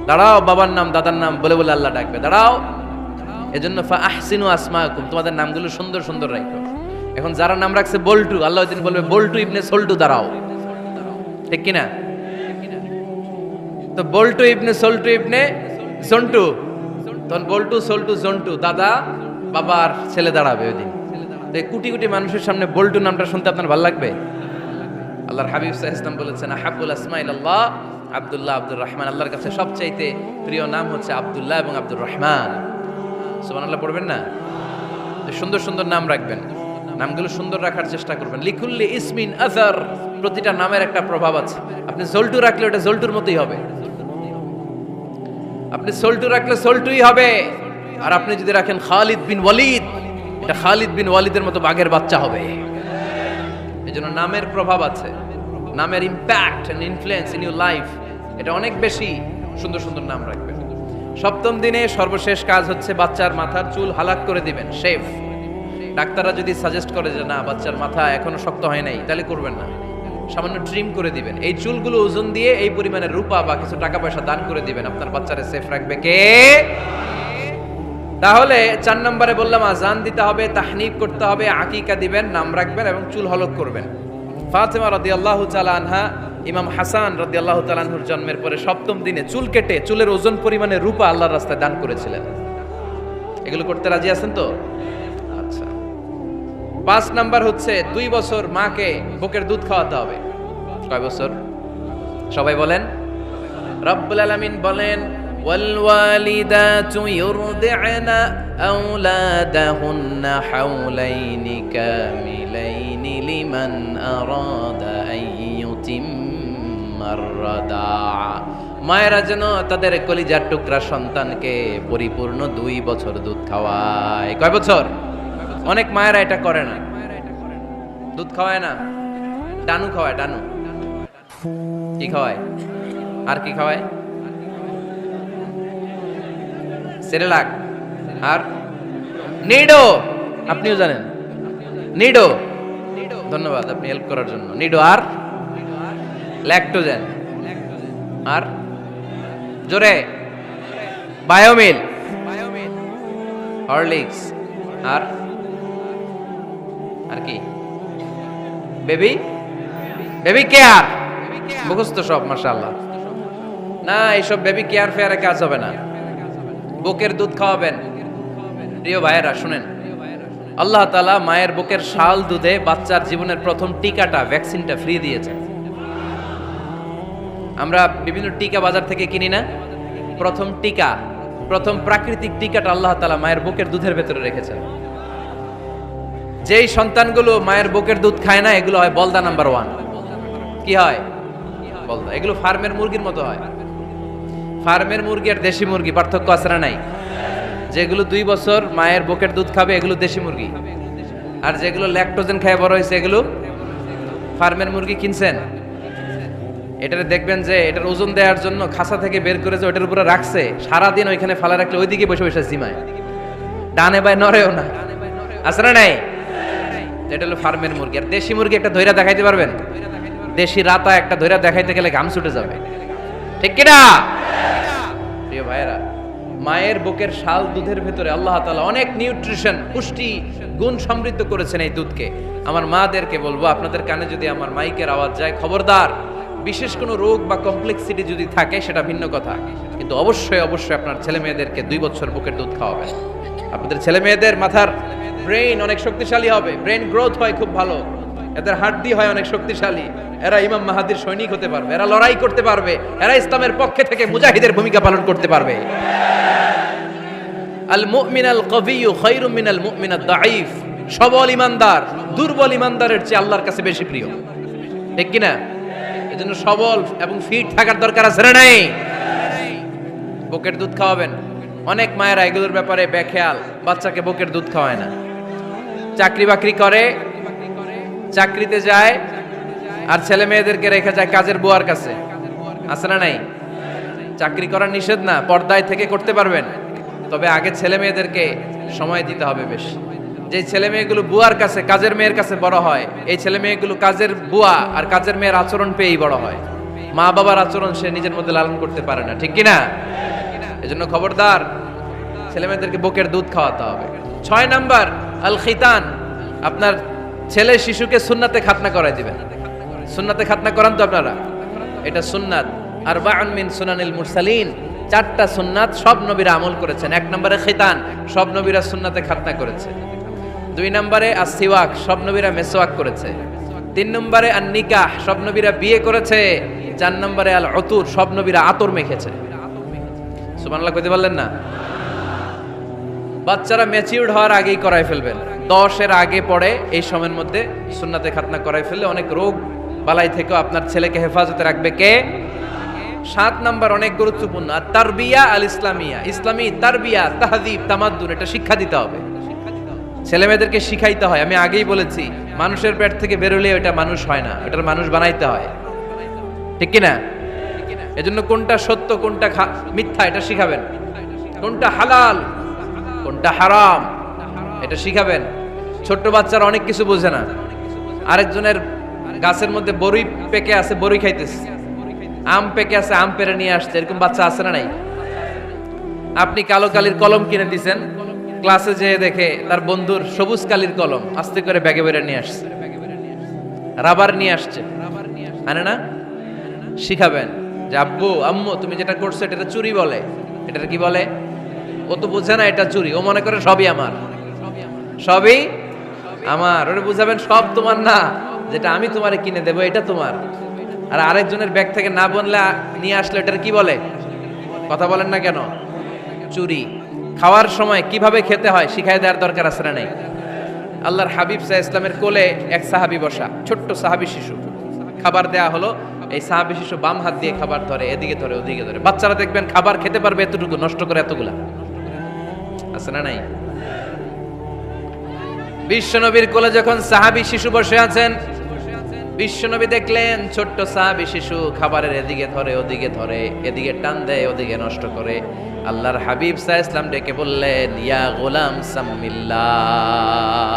দাঁড়াও, বাবার নাম দাদার নাম বলে বলে আল্লাহ ডাকবে, দাঁড়াও। এজন্য ফা আহসিনু আসমাকুম, তোমাদের নামগুলো সুন্দর সুন্দর রাখো। এখন যারা নাম রাখছে বল্টু, আল্লাহ দিন বলবে, বল্টু ইবনে সল্টু, দাঁড়াও। ঠিক কিনা? তো বল্টু ইবনে সল্টু ইবনে জন্টু, তখন বল্টু সল্টু জন্টু, দাদা বাবার ছেলে দাঁড়াবে ওই দিন। তো কোটি কোটি মানুষের সামনে বল্টু নামটা শুনতে আপনার ভালো লাগবে? আল্লাহর হাবিব সাল্লাল্লাহু আলাইহি ওয়াসাল্লাম বলেছেন, আহাব্বুল আসমাইল্লাহ আব্দুল্লাহ আব্দুর রহমান। আল্লাহর কাছে সবচাইতে প্রিয় নাম হচ্ছে আব্দুল্লাহ এবং আব্দুর রহমান। সুবহানাল্লাহ পড়বেন না? সুন্দর সুন্দর নাম রাখবেন, নামগুলো সুন্দর রাখার চেষ্টা করবেন। লিকুল্লি ইসমিন আযার, প্রতিটা নামের একটা প্রভাব আছে। আপনি জল্টু রাখলে ওটা জল্টুর মতোই হবে, আপনি সল্টু রাখলে সল্টুই হবে। আর আপনি যদি রাখেন খালিদ বিন ওয়ালিদ, এটা খালিদ বিন ওয়ালিদের মতো বাঘের বাচ্চা হবে। এই জন্য নামের প্রভাব আছে, নামের impact and influence in your life, এটা অনেক বেশি। সুন্দর সুন্দর নাম রাখবেন। 7ম দিনে সর্বশেষ কাজ হচ্ছে বাচ্চার মাথার চুল হালাক করে দিবেন, শেভ। ডাক্তাররা যদি সাজেস্ট করে যে না বাচ্চার মাথা এখনো শক্ত হয় নাই, তাহলে করবেন না, সামান্য ট্রিম করে দিবেন। এই চুলগুলো ওজন দিয়ে এই পরিমাণে রূপা বা কিছু টাকা পয়সা দান করে দিবেন। আপনার বাচ্চারে সেফ রাখবে কে? তাহলে 4 নম্বরে বললাম আজান দিতে হবে, তাহনিক করতে হবে, আকিকা দিবেন, নাম রাখবেন এবং চুল হলক করবেন। ফাতেমা রাদিয়াল্লাহু তাআলা আনহা ইমাম হাসান রাদিয়াল্লাহু তাআলা আনহুর জন্মের পরে 7ম দিনে চুল কেটে চুলের ওজন পরিমাণে রূপা আল্লাহর রাস্তায় দান করেছিলেন। এগুলো করতে রাজি আছেন তো? আচ্ছা। 5 নাম্বার হচ্ছে 2 বছর মাকে বুকের দুধ খাওয়াতে হবে। কয় বছর? সবাই বলেন। রব্বুল আলামিন বলেন, ওয়াল ওয়ালিদাতু ইউরদি'না আওলাদাহুন্না হাওলাইনি কামিলাইনি লিমান আরাদা আন ইউতিম্মার রাদা'a। মায়েরা যেন তাদের কলিজার টুকরা সন্তানকে পরিপূর্ণ 2 বছর দুধ খাওয়ায়। কয় বছর? অনেক মায়েরা এটা করে না, দুধ খাওয়ায় না, ডানু খাওয়ায়। ডানু কি খাওয়ায়? আর কি খাওয়ায়? সেরেলাক আর নিডো। আপনিও জানেন নিডো? ধন্যবাদ আপনি হেল্প করার জন্য। নিডো আর ল্যাকটোজেন আর জোরে বায়োমিল। হরলিক্স, আর আর কি, বেবি বেবি কেয়ার, মুখস্থ সব মাশাআল্লাহ। না, এইসব বেবি কেয়ার ফেয়ারে কাজ হবে না, বুকের দুধ খাওয়াবেন। প্রিয় ভাইয়েরা শুনেন, আল্লাহ তাআলা মায়ের বুকের শাল দুধে বাচ্চার জীবনের প্রথম টিকাটা, ভ্যাকসিনটা ফ্রি দিয়েছেন। আমরা বিভিন্ন টিকা বাজার থেকে কিনি না, প্রথম টিকা, প্রথম প্রাকৃতিক টিকাটা আল্লাহ তাআলা মায়ের বুকের দুধের ভেতরে রেখেছেন। যেই সন্তানগুলো মায়ের বুকের দুধ খায় না, এগুলো হয় বলদা নাম্বার 1। কি হয়? বলদা। এগুলো ফার্মের মুরগির মতো হয়। ফার্মের মুরগি আর দেশি মুরগি পার্থক্য আছে না নাই? যেগুলো 2 বছর মায়ের বুকের দুধ খাবে এগুলো দেশি মুরগি, আর যেগুলো ল্যাকটোজেন খেয়ে বড় হয়েছে এগুলো ফার্মের মুরগি। কিনছেন? এটারে দেখবেন যে এটার ওজন দেওয়ার জন্য খাসা থেকে বের করে যে ওইটার উপরে রাখছে, সারাদিন ওইখানে ফালা রাখলে ওইদিকে বসে বসে জিমায়, ডানে বাই নড়েও না। আছে না নাই? এটা হলো ফার্মের মুরগি। আর দেশি মুরগি একটা ধইরা দেখাইতে পারবেন? দেশি রাতা একটা ধইরা দেখাইতে গেলে ঘাম ছুটে যাবে, ঠিক কিনা? প্রিয় ভাইয়েরা, মায়ের বুকের শাল দুধের ভেতরে আল্লাহ তাআলা অনেক নিউট্রিশন, পুষ্টি গুণ সমৃদ্ধ করেছেন এই দুধকে। আমার মাদেরকে বলবো, আপনাদের কানে যদি আমার মাইকের আওয়াজ যায়, খবরদার, বিশেষ কোনো রোগ বা কমপ্লেক্সিটি যদি থাকে সেটা ভিন্ন কথা, কিন্তু অবশ্যই অবশ্যই আপনার ছেলে মেয়েদেরকে 2 বছর বুকের দুধ খাওয়াবেন। আপনাদের ছেলে মেয়েদের মাথার ব্রেইন অনেক শক্তিশালী হবে, ব্রেইন গ্রোথ হয় খুব ভালো, এদের হাড্ডি হয় অনেক শক্তিশালী, এরা ইমাম মাহাদির সৈনিক হতে পারবে, এরা লড়াই করতে পারবে, এরা ইসলামের পক্ষে থেকে মুজাহিদের ভূমিকা পালন করতে পারবে। আল মুমিন আল কবিয়্যু খায়রুম মিনাল মুমিন আদ দাঈফ। সবল ইমানদার দুর্বল ইমানদারের চেয়ে আল্লাহর কাছে বেশি প্রিয়, ঠিক কি না? এজন্য সবল এবং ফিট থাকার দরকার আছে না নাই? বুকের দুধ খাওয়াবেন। অনেক মায়েরা এগুলোর ব্যাপারে বেখেয়াল, বাচ্চাকে বুকের দুধ খাওয়ায় না। চাকরি বাকরি করে, চাকরিতে যায়, আর ছেলে মেয়েদেরকে রেখে যায় কাজের বুয়ার কাছে। আছে না নাই? চাকরি করা নিষেধ না, পর্দায় থেকে করতে পারবেন, তবে আগে ছেলে মেয়েদেরকে সময় দিতে হবে বেশি। যে ছেলে মেয়েগুলো বুয়ার কাছে, কাজের মেয়ের কাছে বড় হয়, এই ছেলে মেয়েগুলো কাজের বুয়া আর কাজের মেয়ের আচরণ পেয়েই বড় হয়। মা বাবার আচরণ সে নিজের মধ্যে লালন করতে পারে না, ঠিক কিনা? এজন্য খবরদার, ছেলে মেয়েদেরকে বুকের দুধ খাওয়াতে হবে। 6 নাম্বার আল খিতান। আপনার ছেলে শিশুকে সুন্নাতে খাতনা করাই দিবেন। সুন্নাতে খাতনা করান তো আপনারা? এটা সুন্নাত। আরবাউন মিন সুনানিল মুরসালিন, 4টা সুন্নাত সব নবীরা আমল করেছেন। 1 নম্বরে খিতান, সব নবীরা সুন্নাতে খাতনা করেছে। 2 নম্বরে আসসিওয়াক, সব নবীরা মেসওয়াক করেছে। 3 নম্বরে আন নিকাহ, সব নবীরা বিয়ে করেছে। 4 নম্বরে আল উতুর, সব নবীরা আতর মেখেছে। সুবহানাল্লাহ কইতে পারলেন না? বাচ্চারা ম্যাচিউরড হওয়ার আগেই করাই ফেলবেন, 10 এর আগে পড়ে এই সময়ের মধ্যে সুন্নাতে খাতনা করাই ফেললে অনেক রোগ বালাই থেকে আপনার ছেলেকে হেফাজতে রাখবে কে? 7 নাম্বার অনেক গুরুত্বপূর্ণ, আর তারবিয়া আল ইসলামিয়া, ইসলামী তারবিয়া, তাহযীব, তামাদ্দুন, এটা শিক্ষা দিতে হবে। ছেলে মেয়েদেরকে শিখাইতে হয়। আমি আগেই বলেছি, মানুষের পেট থেকে বেরোলে ওটা মানুষ হয় না, ওটার মানুষ বানাইতে হয়, ঠিক কি না? এজন্য কোনটা সত্য কোনটা মিথ্যা এটা শিখাবেন, কোনটা হালাল কোনটা হারাম এটা শিখাবেন। ছোট্ট বাচ্চারা অনেক কিছু বোঝে না। আরেকজনের গাছের মধ্যে বড়ই পেকে আছে, বড়ই খাইতেছে, আম পেকে আছে, আম পেরে নিয়ে আসছে, এরকম বাচ্চা আছে না নাই? আপনি কালো কালির কলম কিনে দিয়েছেন, ক্লাসে যেয়ে দেখে তার বন্ধুর সবুজ কালির কলম আস্তে করে ব্যাগে বেরে নিয়ে আসছে, রাবার নিয়ে আসছে, আনে না? শিখাবেন যে আব্বু আম্মু তুমি যেটা করছো এটা চুরি বলে, এটা কি বলে? ও তো বুঝে না এটা চুরি, ও মনে করে সবই আমার, সবই আমার। ওরে বুঝাবেন সব তোমার না, যেটা আমি তোমারে কিনে দেবো এটা তোমার। আর আরেকজনের ব্যাগ থেকে না বললে নিয়ে আসলে এটার কি বলে? কথা বলেন না কেন? চুরি। খাওয়ার সময় কিভাবে খেতে হয় শিখাই দেওয়ার দরকার আছে না নাই? আল্লাহর হাবিব সাল্লাল্লাহু আলাইহি ওয়াসাল্লামের কোলে এক সাহাবী বসা, ছোট্ট সাহাবী শিশু, খাবার দেয়া হলো, এই সাহাবী শিশু বাম হাত দিয়ে খাবার ধরে, এদিকে ধরে ওদিকে ধরে। বাচ্চারা দেখবেন খাবার খেতে পারবে এতটুকু, নষ্ট করে এতগুলা, আছে না নাই? বিশ্বনবীর কোলে যখন সাহাবী শিশু বসে আছেন, বিশ্বনবী দেখলেন ছোট্ট সাহাবী শিশু খাবারের এদিকে ধরে ওদিকে ধরে, এদিকে টান দেয় ওদিকে নষ্ট করে। আল্লাহর হাবিব সাল্লাল্লাহু আলাইহি ওয়াসাল্লাম ডেকে বললেন, ইয়া গোলাম সাম্মিল্লাহ,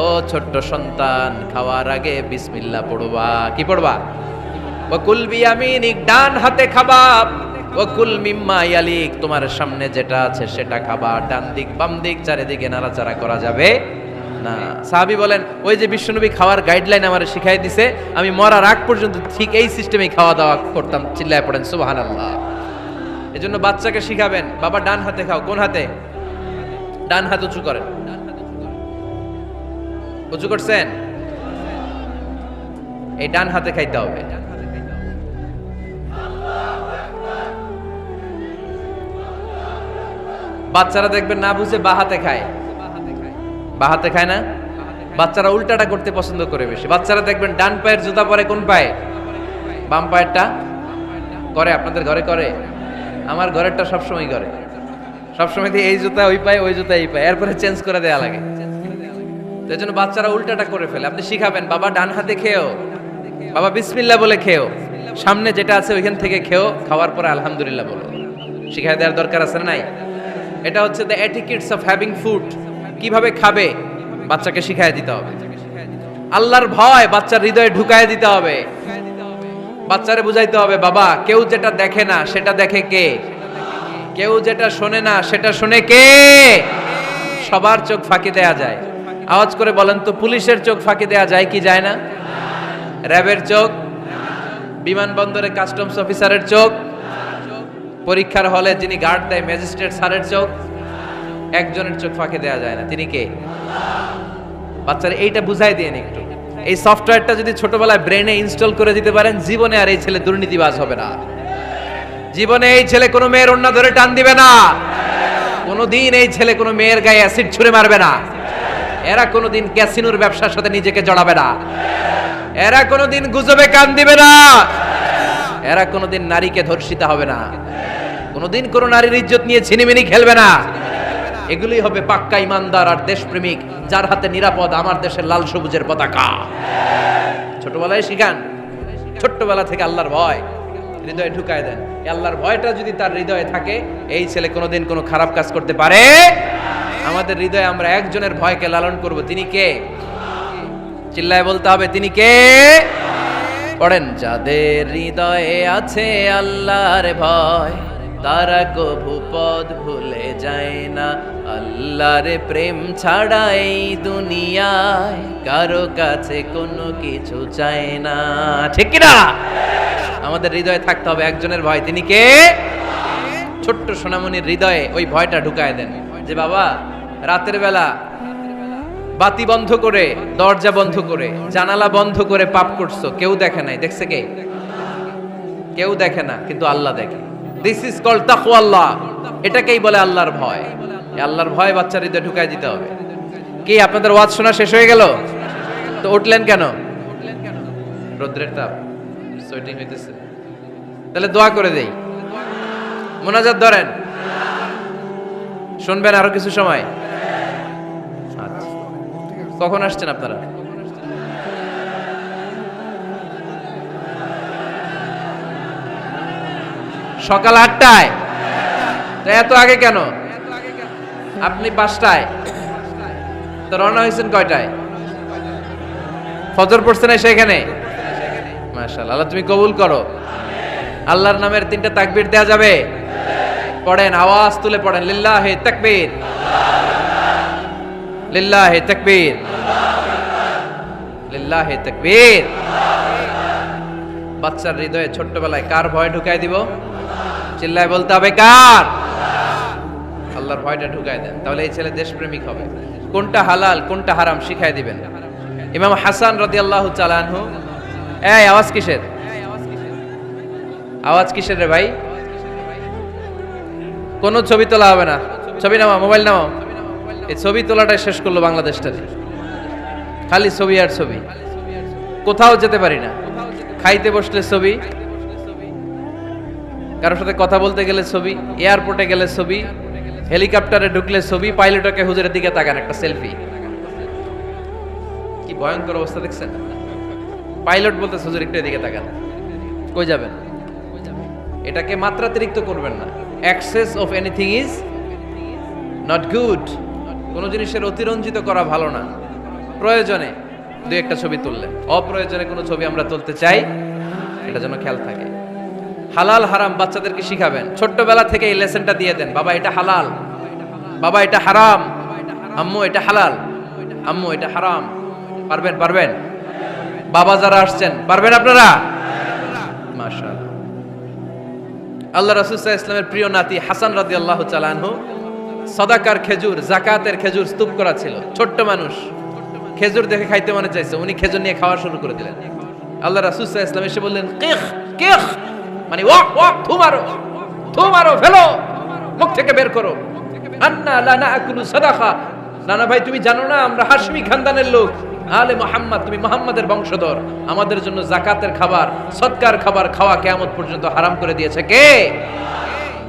ও ছোট্ট সন্তান, খাওয়ার আগে বিসমিল্লাহ পড়বা। কি পড়বা? ওয়া কুল বিয়ামিনিক, ডান হাতে খাবা, ওয়াকুল মিম্মা ইয়ালিক, তোমার সামনে যেটা আছে সেটা খাবা, ডান দিক বাম দিক চারিদিকে নাড়াচাড়া করা যাবে না। সাহাবী বলেন, ওই যে বিশ্বনবী খাওয়ার গাইডলাইন আমারে শিখাই দিছে, আমি মরার আগ পর্যন্ত ঠিক এই সিস্টেমে খাওয়া দাওয়া করতাম। চিল্লায় পড়েন সুবহানাল্লাহ। এজন্য বাচ্চাকে শিখাবেন, বাবা ডান হাতে খাও। কোন হাতে? ডান হাত উঁচু করেন। উঁচু করছেন? এই ডান হাতে খাইতে হবে। বাচ্চারা দেখবেন না বুঝে বা হাতে খায়, বা হাতে খায় না। বাচ্চারা উল্টাটা করতে পছন্দ করে বেশি। বাচ্চারা দেখবেন ডান পায়ের জুতা পরে কোন পায়ে? বাম পায়েরটা করে। আপনাদের ঘরে করে? আমার ঘরেরটা সবসময় করে। সবসময় দিয়ে এই জুতা ওই পায়ে, ওই জুতা এই পায়ে, এরপরে চেঞ্জ করে দেয়া লাগে। এই জন্য বাচ্চারা উল্টাটা করে ফেলে। আপনি শিখাবেন, বাবা ডান হাতে খেও, বাবা বিসমিল্লাহ বলে খেও, সামনে যেটা আছে ওইখান থেকে খেও, খাওয়ার পরে আলহামদুলিল্লাহ বলো। শিখাই দেওয়ার দরকার আছে না নাই? এটা হচ্ছে the etiquettes of having food. কিভাবে খাবে বাচ্চাকে শিখাই দিতে হবে। আল্লাহর ভয় বাচ্চার হৃদয়ে ঢুকায় দিতে হবে। বাচ্চারে বুঝাইতে হবে, বাবা কেউ যেটা দেখে না সেটা দেখে কে? কেউ যেটা শোনে না সেটা শুনে কে? সবার চোখ ফাঁকি দেয়া যায়। আওয়াজ করে বলেন তো, পুলিশের চোখ ফাঁকি দেয়া যায় কি যায় না? র্যাবের চোখ, বিমানবন্দরে কাস্টমস অফিসারের চোখ, পরীক্ষার হলে যিনি গার্ড দেয় ম্যাজিস্ট্রেট স্যারের চোখ, একজনের চোখ ফাঁকি দেয়া যায় না। তিনি কে? বাচ্চারা এইটা বুঝাই দিয়েন একটু। এই সফটওয়্যারটা যদি ছোটবেলায় ব্রেনে ইনস্টল করে দিতে পারেন, জীবনে আর এই ছেলে দুর্নীতিবাজ হবে না। জীবনে এই ছেলে কোনো মেয়ের ওড়না ধরে টান দিবে না। কোনোদিন এই ছেলে কোনো মেয়ের গায়ে অ্যাসিড ছুঁড়ে মারবে না। এরা কোনোদিন ক্যাসিনোর ব্যবসার সাথে নিজেকে জড়াবে না। এরা কোনোদিন গুজবে কান দিবে না। এরা কোনোদিন নারীকে ধর্ষিতা হবে না। কোনোদিন কোনো নারীর ইজ্জত নিয়ে ছিনিমিনি খেলবে না। এগুলোই হবে পাক্কা ইমানদার আর দেশপ্রেমিক, যার হাতে নিরাপদ আমার দেশের লাল সবুজের পতাকা। ছোটবেলায় শিখান, ছোট্টবেলা থেকে আল্লাহর ভয় হৃদয়ে ঢুকায় দেন। এই আল্লাহর ভয়টা যদি তার হৃদয়ে থাকে, এই ছেলে কোনোদিন কোনো খারাপ কাজ করতে পারে। আমাদের হৃদয়ে আমরা একজনের ভয়কে লালন করব। তিনি কে? চিল্লায় বলতে হবে, তিনি কে? পড়েন, যাদের হৃদয়ে আছে আল্লাহর ভয়, তারা কভু পথ ভুলে যায় না। আল্লাহর প্রেম ছাড়া এই দুনিয়ায় কারো কাছে কোনো কিছু চায় না। ঠিক কি না? আমাদের হৃদয়ে থাকতে হবে একজনের ভয়। তিনি কে? ছোট্ট সোনামণির হৃদয়ে ওই ভয়টা ঢুকায় দেন, যে বাবা রাতের বেলা বাতি বন্ধ করে, দরজা বন্ধ করে, জানালা বন্ধ করে পাপ করছো, কেউ দেখে নাই। দেখছে কে? কেউ দেখে না, কিন্তু আল্লাহ দেখে। দিস ইজ কল্ড তাকওয়াল্লাহ। এটাকেই বলে আল্লাহর ভয়। এই আল্লাহর ভয় বাচ্চার হৃদয়ে ঢুকায় দিতে হবে। কি আপনাদের ওয়াজ শোনা শেষ হয়ে গেল? তো উঠলেন কেন? রোদ্রের তাপ, সোয়েটিং হইতেছে। তাহলে দোয়া করে দেই, মোনাজাত ধরেন, শুনবেন আরো কিছু সময়। আচ্ছা, কখন আসছেন আপনারা? সকাল 8টায়। তো এত আগে কেন? আপনি 5টায়, তো রওনা হয়েছেন কয়টায়? ফজর পড়ছেন এসে এখানে? মাশাআল্লাহ, আল্লাহ তুমি কবুল করো। আল্লাহর নামের 3টা তাকবীর দেয়া যাবে? পড়েন, আওয়াজ তুলে পড়েন, লিল্লাহি তাকবীর, লিল্লাহি তাকবীর, লিল্লাহি তাকবীর। বাচ্চার হৃদয়ে ছোট্টবেলায় কার ভয় ঢুকাই দিব? চিল্লায় বলতে হবে, কার? আল্লাহর ভয়টা ঢুকায় দেন, তাহলে এই ছেলে দেশপ্রেমিক হবে। কোনটা হালাল কোনটা হারাম শিখাই দিবেন। ইমাম হাসান রাদিয়াল্লাহু তাআলা আনহু, এই আওয়াজ কিসের? আওয়াজ কিসের রে ভাই? কোন ছবি তোলা হবে না। ছবি নামাও, মোবাইল নামাও। এই ছবি তোলাটাই শেষ করলো বাংলাদেশটাতে। খালি ছবি আর ছবি, কোথাও যেতে পারি না। খাইতে বসলে ছবি, কারোর সাথে কথা বলতে গেলে ছবি, এয়ারপোর্টে গেলে ছবি, হেলিকপ্টারে ঢুকলে ছবি, পাইলটকে হুজুরের দিকে তাকান একটা সেলফি। কি ভয়ঙ্কর অবস্থা দেখছেন? পাইলট বলতে হুজুর একটু এদিকে তাকান, কই যাবেন? এটাকে মাত্রাতিরিক্ত করবেন না। Access of anything is not good. কোন জিনিসের অতিরঞ্জিত করা ভালো না। প্রয়োজনে দুই একটা ছবি তুললেন, অপ্রয়োজনে কোনো ছবি আমরা তুলতে চাই, এটা যেন খেয়াল থাকে। হালাল হারাম বাচ্চাদেরকে শিখাবেন, ছোট্টবেলা থেকে এই লেসনটা দিয়ে দেন। বাবা এটা হালাল, বাবা এটা হারাম, আম্মু এটা হালাল, আম্মু এটা হারাম। পারবেন? পারবেন? বাবা যারা আসছেন পারবেন আপনারা? মাশাআল্লাহ। আল্লাহ রাসূল সাল্লাল্লাহু আলাইহি ওয়াসাল্লামের প্রিয় নাতি হাসান রাদিয়াল্লাহু তাআলা আনহু সাদাকার খেজুর, যাকাতের খেজুর স্তূপ করা ছিল। ছোট্ট মানুষ, খেজুর দেখে খাইতে মনে চাইছে, উনি খেজুর নিয়ে খাওয়া শুরু করে দিলেন। আল্লাহ রাসূল সাল্লাল্লাহু আলাইহি ওয়াসাল্লাম এসে বললেন, কিখ কিখ, মানে ওয়াক ওয়াক, থু মারো, ফেলো, মুখ থেকে বের করো। আন্না লা নাকুলু সাদাকা, নানা ভাই তুমি জানো না আমরা হাশমি খানদানের লোক, আলে মুহাম্মদ, তুমি মুহাম্মাদের বংশধর, আমাদের জন্য যাকাতের খাবার, সদকার খাবার খাওয়া কিয়ামত পর্যন্ত হারাম করে দিয়েছে কে?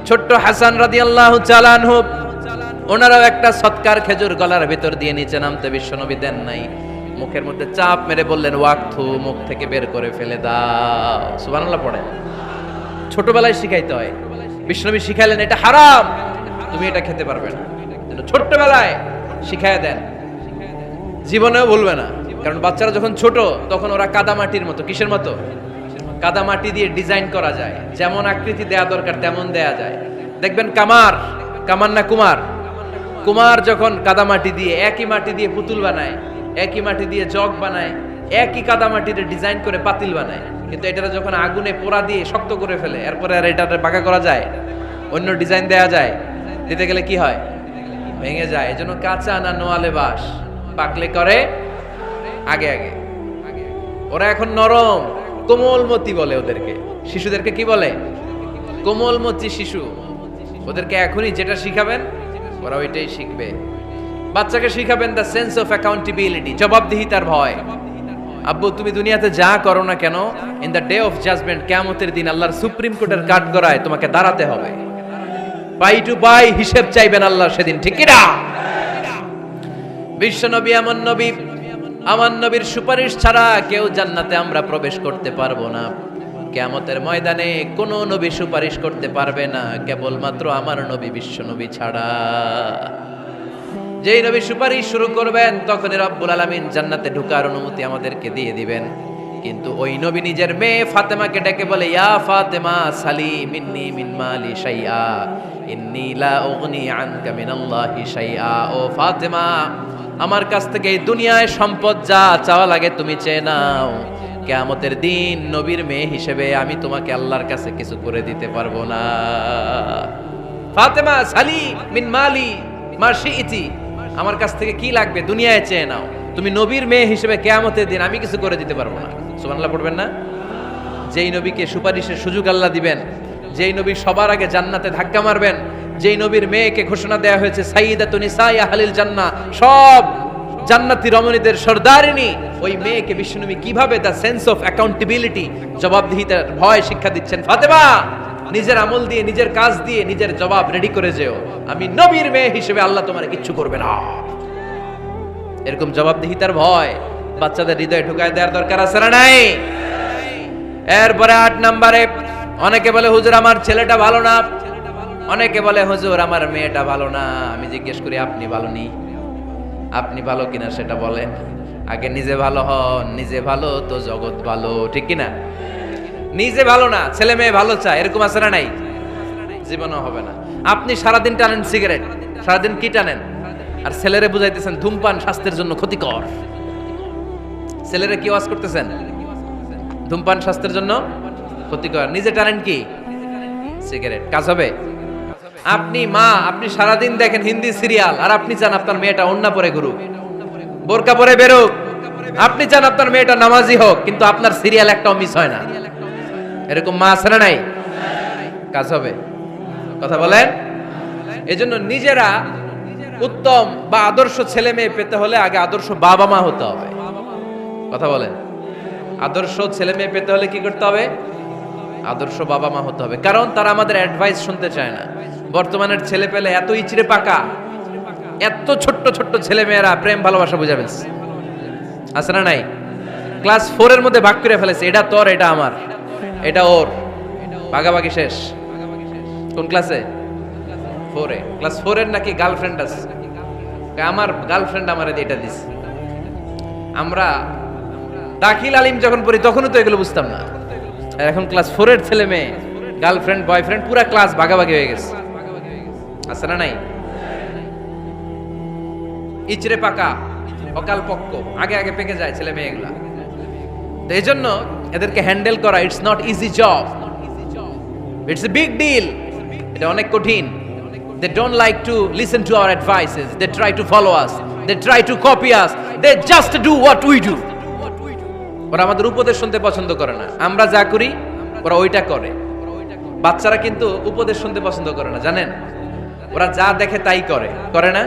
ছোট্ট হাসান রাদিয়াল্লাহু তাআলা আনহু, ওনারাও একটা সদকার খেজুর গলার ভিতর দিয়ে নিচে নামতে বিশ্বনবী দেন নাই, মুখের মধ্যে চাপ মেরে বললেন ওয়াক্থু, মুখ থেকে বের করে ফেলে দাও। সুবহানাল্লাহ পড়েন। ছোটবেলায় শিখাইতে হয়। বিশ্বনবী শিখাইলেন এটা হারাম, তুমি এটা খেতে পারবে না, ছোট্টবেলায় শিখায় দেন, জীবনেও ভুলবে না। কারণ বাচ্চারা যখন ছোট তখন ওরা কাদামাটির মতো। কিসের মতো? কাদামাটি দিয়ে ডিজাইন করা যায়, যেমন আকৃতি দেয়া দরকার তেমন দেয়া যায়। দেখবেন কামার না কুমার যখন কাদামাটি দিয়ে, একই মাটি দিয়ে পুতুল বানায়, একই মাটি দিয়ে জগ বানায়, একই কাদামাটিতে ডিজাইন করে পাতিল বানায়, কিন্তু এটা যখন আগুনে পোড়া দিয়ে শক্ত করে ফেলে, এরপরে আর এটা বাঁকা করা যায়, অন্য ডিজাইন দেয়া যায়, দিতে গেলে কি হয়? ভেঙে যায়। এজন্য কাঁচা না নোয়ালে বাস, পাকলে করে আগে আগে। ওরা এখন নরম, কোমলমতি বলে ওদেরকে, শিশুদেরকে কি বলে? কোমলমতি শিশু। ওদেরকে এখনই যেটা শিখাবেন ওরা ওইটাই শিখবে। বাচ্চাকে শিখাবেন দ্য সেন্স অফ অ্যাকাউন্টেবিলিটি, জবাবদিহিতার ভয়। আব্বু তুমি দুনিয়াতে যা করো না কেন, in the day of judgement, কিয়ামতের দিন আল্লাহর সুপ্রিম কোর্টের কাঠগড়ায় তোমাকে দাঁড়াতে হবে, পাই টু পাই হিসেব চাইবেন আল্লাহ সেদিন, ঠিক কি না? বিশ্ব নবী এমন নবী, আমার নবীর সুপারিশ ছাড়া কেউ জান্নাতে আমরা প্রবেশ করতে পারবো না। কিয়ামতের ময়দানে কোন নবী সুপারিশ করতে পারবে না, কেবলমাত্র আমার নবী বিশ্ব নবী ছাড়া। যেই নবী সুপারিশ শুরু করবেন তখনই রব্বুল আলামিন জান্নাতে ঢোকার অনুমতি আমাদেরকে দিয়ে দিবেন। কিন্তু ওই নবী নিজের মেয়ে ফাতেমাকে ডেকে বলে, ইয়া ফাতেমা সালি মিন্নি মিন মালি শাইআ ইন্নী লা উগনি আনকা মিনাল্লাহি শাইআ। ও ফাতেমা, আমার কাছ থেকে এই দুনিয়ায় সম্পদ যা চাওয়া লাগে তুমি চেয়ে নাও, কিয়ামতের দিন নবীর মেয়ে হিসেবে আমি তোমাকে আল্লাহর কাছে কিছু করে দিতে পারবো না। ফাতেমা সালি মিন মালি মা শিইতি, আমার কাছ থেকে কি লাগবে দুনিয়ায় চেয়ে নাও, তুমি নবীর মেয়ে হিসেবে কিয়ামতের দিন আমি কিছু করে দিতে পারবো না। সুবহানাল্লাহ পড়বেন না? যেই নবীকে সুপারিশের সুযোগ আল্লাহ দিবেন, যেই নবী সবার আগে জান্নাতে ধাক্কা মারবেন, যেই নবীর মেয়েকে ঘোষণা দেয়া হয়েছে সাইয়্যিদাতুন নিসাই আহলিল জান্নাহ, সব জান্নাতি রমণীদের সর্দারিনী, ওই মেয়েকে বিশ্বনবী কিভাবে দ্য সেন্স অফ অ্যাকাউন্টেবিলিটি, জবাবদিহিতার ভয় শিক্ষা দিচ্ছেন। ফাতেমা, নিজের আমল দিয়ে, নিজের কাজ দিয়ে নিজের জবাব রেডি করে যেও, আমি নবীর মেয়ে হিসেবে আল্লাহ তোমার কিচ্ছু করবে না। এরকম জবাবদিহিতার ভয় বাচ্চাদের হৃদয়ে ঢুকায় দেওয়ার দরকার আছে না নাই? এরপরে 8 নম্বরে, অনেকে বলে হুজুর আমার ছেলেটা ভালো না, অনেকে বলে হুজুর আমার মেয়েটা ভালো না। আমি জিজ্ঞেস করি আপনি ভালো নেই? আপনি ভালো কিনা সেটা বলেন। আগে নিজে ভালো হন, নিজে ভালো তো জগৎ ভালো, ঠিক কিনা? নিজে ভালো না, ছেলে মেয়ে ভালো চায়, এরকম আছে না নাই? জীবনও হবে না। আপনি সারাদিন টানেন সিগারেট, সারাদিন কি টানেন, আর ছেলেরে বুঝাইতেছেন ধূমপান স্বাস্থ্যের জন্য ক্ষতিকর। ছেলেরে কি ওয়াজ করতেছেন? ধূমপান স্বাস্থ্যের জন্য ক্ষতিকর। নিজে টানেন কি? সিগারেট। কাজ হবে? আপনি মা, আপনি সারাদিন দেখেন হিন্দি সিরিয়াল, আর আপনি চান আপনার মেয়েটা ওন্না পরে ঘুরুক, বোরকা পরে বেরোক। আপনি চান আপনার মেয়েটা নামাজি হোক, কিন্তু আপনার সিরিয়াল একটাও মিস হয় না। এরকম মা আছে না নাই? কাজ হবে? কথা বলেন। এজন্য নিজেরা উত্তম বা আদর্শ ছেলে মেয়ে পেতে হলে আগে আদর্শ বাবা মা হতে হবে। কথা বলেন। আদর্শ ছেলে মেয়ে পেতে হলে কি করতে হবে? আদর্শ বাবা মা হতে হবে। কারণ তারা আমাদের অ্যাডভাইস শুনতে চায় না। বর্তমানের ছেলে পেলে এত ইচড়ে পাকা, এত ছোট্ট ছোট্ট ছেলে মেয়েরা প্রেম ভালোবাসা বুঝা ফেলছে, আছে না নাই? ক্লাস 4 এর মধ্যে ভাগ করে ফেলেছে, এটা তোর, এটা আমার, এটা ওর, ভাগাভাগি শেষ। কোন ক্লাসে? 4 এ। ক্লাস 4 এর নাকি গার্লফ্রেন্ড আছে, আমার গার্লফ্রেন্ড আমারে এটা দিছে। আমরা দাখিল আলিম যখন পড়ি তখনও তো এগুলো বুঝতাম না। এখন ক্লাস 4 এর ছেলে মেয়ে গার্লফ্রেন্ড বয়ফ্রেন্ড পুরা ক্লাস ভাগাভাগি হয়ে গেছে, আছে না নাই? ইচড়ে পাকা অকাল পক্ক, আগে আগে পেকে যায় ছেলে মেয়েগুলা। তো এই জন্য এদেরকে হ্যান্ডেল করা it's not easy job, it's a big deal. এটা অনেক কঠিন। They don't like to listen to our advices. They try to follow us. They try to copy us. They just do what we do. ওরা আমাদের উপদেশ শুনতে পছন্দ করে না, আমরা যা করি ওরা ওইটা করে। বাচ্চারা কিন্তু উপদেশ শুনতে পছন্দ করে না, জানেন? ওরা যা দেখে তাই করে, করে না?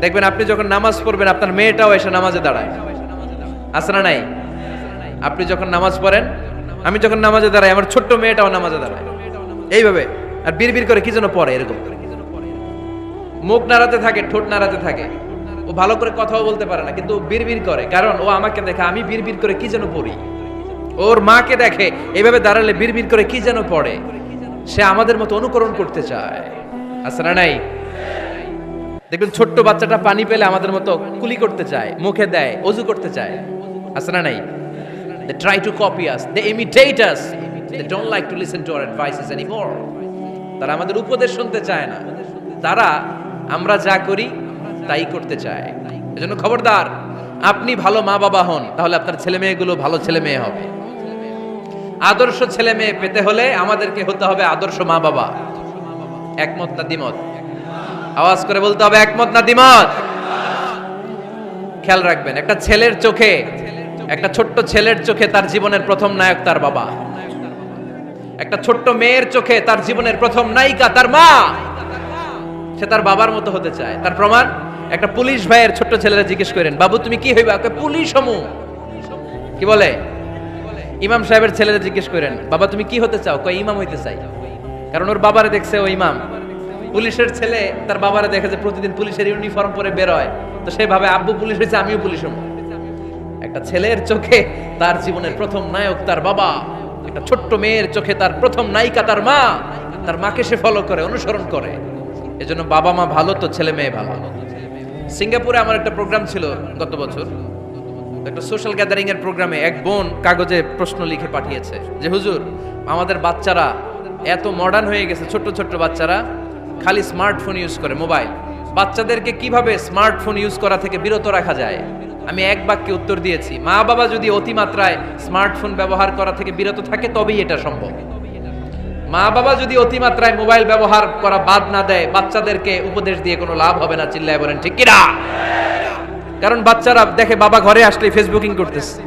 দেখবেন আপনি যখন নামাজ পড়বেন আপনার মেয়েটাও এসে নামাজে দাঁড়ায়, আছে না নাই? আপনি যখন নামাজ পড়েন, আমি যখন নামাজে দাঁড়াই, আমার ছোট্ট মেয়েটাও নামাজে দাঁড়ায় এইভাবে, আর বিড়বিড় করে কি যেন পড়ে, এরকম মুখ নাড়াতে থাকে, ঠোঁট নাড়াতে থাকে। ও ভালো করে কথাও বলতে পারে না, কিন্তু বিড়বিড় করে, কারণ ও আমাকে দেখে আমি বিড়বিড় করে কি যেন পড়ি। ওর মাকে দেখে এইভাবে দাঁড়ালে বিড়বিড় করে কি যেন পড়ে। সে আমাদের মতো অনুকরণ করতে চায়, আছে না নাই? দেখবেন ছোট্ট বাচ্চাটা পানি পেলে আমাদের মতো কুলি করতে চায়, মুখে দেয়, অজু করতে চায়, আছে না নাই? They try to copy us, they imitate us, they don't like to listen to our advices anymore. তারা আমাদের উপদেশ শুনতে চায় না, তারা আমরা যা করি তাই করতে চায়। এজন্য খবরদার, আপনি ভালো মা বাবা হন, তাহলে আপনার ছেলে মেয়েগুলো ভালো ছেলে মেয়ে হবে। আদর্শ ছেলে মেয়ে পেতে হলে আমাদেরকে হতে হবে আদর্শ মা বাবা। একমত না দ্বিমত? আওয়াজ করে বলতে হবে একমত না দ্বিমত। খেয়াল রাখবেন, একটা ছেলের চোখে, একটা ছোট্ট ছেলের চোখে তার জীবনের প্রথম নায়ক তার বাবা। একটা ছোট্ট মেয়ের চোখে তার জীবনের প্রথম নায়িকা তার মা। সে তার বাবার মতো হতে চায়। তার প্রমাণ, একটা পুলিশ ভাইয়ের ছোট্ট ছেলেরা জিজ্ঞেস করেন, বাবু তুমি কি হইবা? পুলিশ হমু। কি বলে? ইমাম সাহেবের ছেলেরা জিজ্ঞেস করেন, বাবা তুমি কি হতে চাও? কয় ইমাম হইতে চাই। কারণ ওর বাবারে দেখছে ও ইমাম। পুলিশের ছেলে তার বাবারে দেখে যে প্রতিদিন পুলিশের ইউনিফর্ম পরে বের হয়, তো সে ভাবে আব্বু পুলিশ হয়েছে, আমিও পুলিশ হবো। একটা ছেলের চোখে তার জীবনের প্রথম নায়ক তার বাবা, একটা ছোট্ট মেয়ের চোখে তার প্রথম নায়িকা তার মা। তার মাকে সে ফলো করে, অনুসরণ করে। এজন্য বাবা মা ভালো তো ছেলে মেয়ে ভালো। সিঙ্গাপুরে আমার একটা প্রোগ্রাম ছিল গত বছর, একটা সোশ্যাল গ্যাদারিং এর প্রোগ্রামে এক বোন কাগজে প্রশ্ন লিখে পাঠিয়েছে যে হুজুর, আমাদের বাচ্চারা এত মডার্ন হয়ে গেছে, ছোট্ট ছোট্ট বাচ্চারা খালি স্মার্টফোন ইউজ করে, মোবাইল। বাচ্চাদেরকে কিভাবে স্মার্টফোন ইউজ করা থেকে বিরত রাখা যায়? আমি এক বাক্যে উত্তর দিয়েছি, মা বাবা যদি অতিমাত্রায় স্মার্টফোন ব্যবহার করা থেকে বিরত থাকে তবেই এটা সম্ভব। মা বাবা যদি অতিমাত্রায় মোবাইল ব্যবহার করা বাদ না দেয়, বাচ্চাদেরকে উপদেশ দিয়ে কোনো লাভ হবে না। চিল্লায় বলেন ঠিক কিনা? কারণ বাচ্চারা দেখে বাবা ঘরে আসলে ফেসবুকিং করতেছে,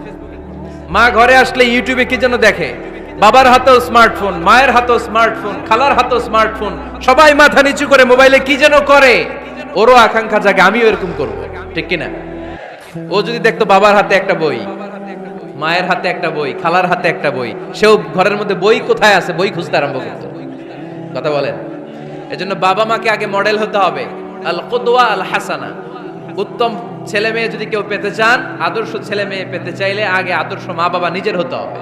মা ঘরে আসলে ইউটিউবে কি যেন দেখে। বাবার হাতেও স্মার্টফোন, মায়ের হাতেও স্মার্টফোন, খালার হাতেও স্মার্টফোন, সবাই মাথা নিচু করে মোবাইলে কি যেন করে। ওরও আকাঙ্ক্ষা জাগে আমিও এরকম করবো, ঠিক কিনা? ও যদি দেখতো বাবার হাতে একটা বই, মায়ের হাতে একটা বই, খালার হাতে একটা বই, সেও ঘরের মধ্যে বই কোথায় আছে বই খুঁজতে আরম্ভ করতো। কথা বলেন? এজন্য বাবা মাকে আগে মডেল হতে হবে, আল কুদওয়া আল হাসানা। উত্তম ছেলে মেয়ে যদি কেউ পেতে চান, আদর্শ ছেলে মেয়ে পেতে চাইলে আগে আদর্শ মা বাবা নিজের হতে হবে।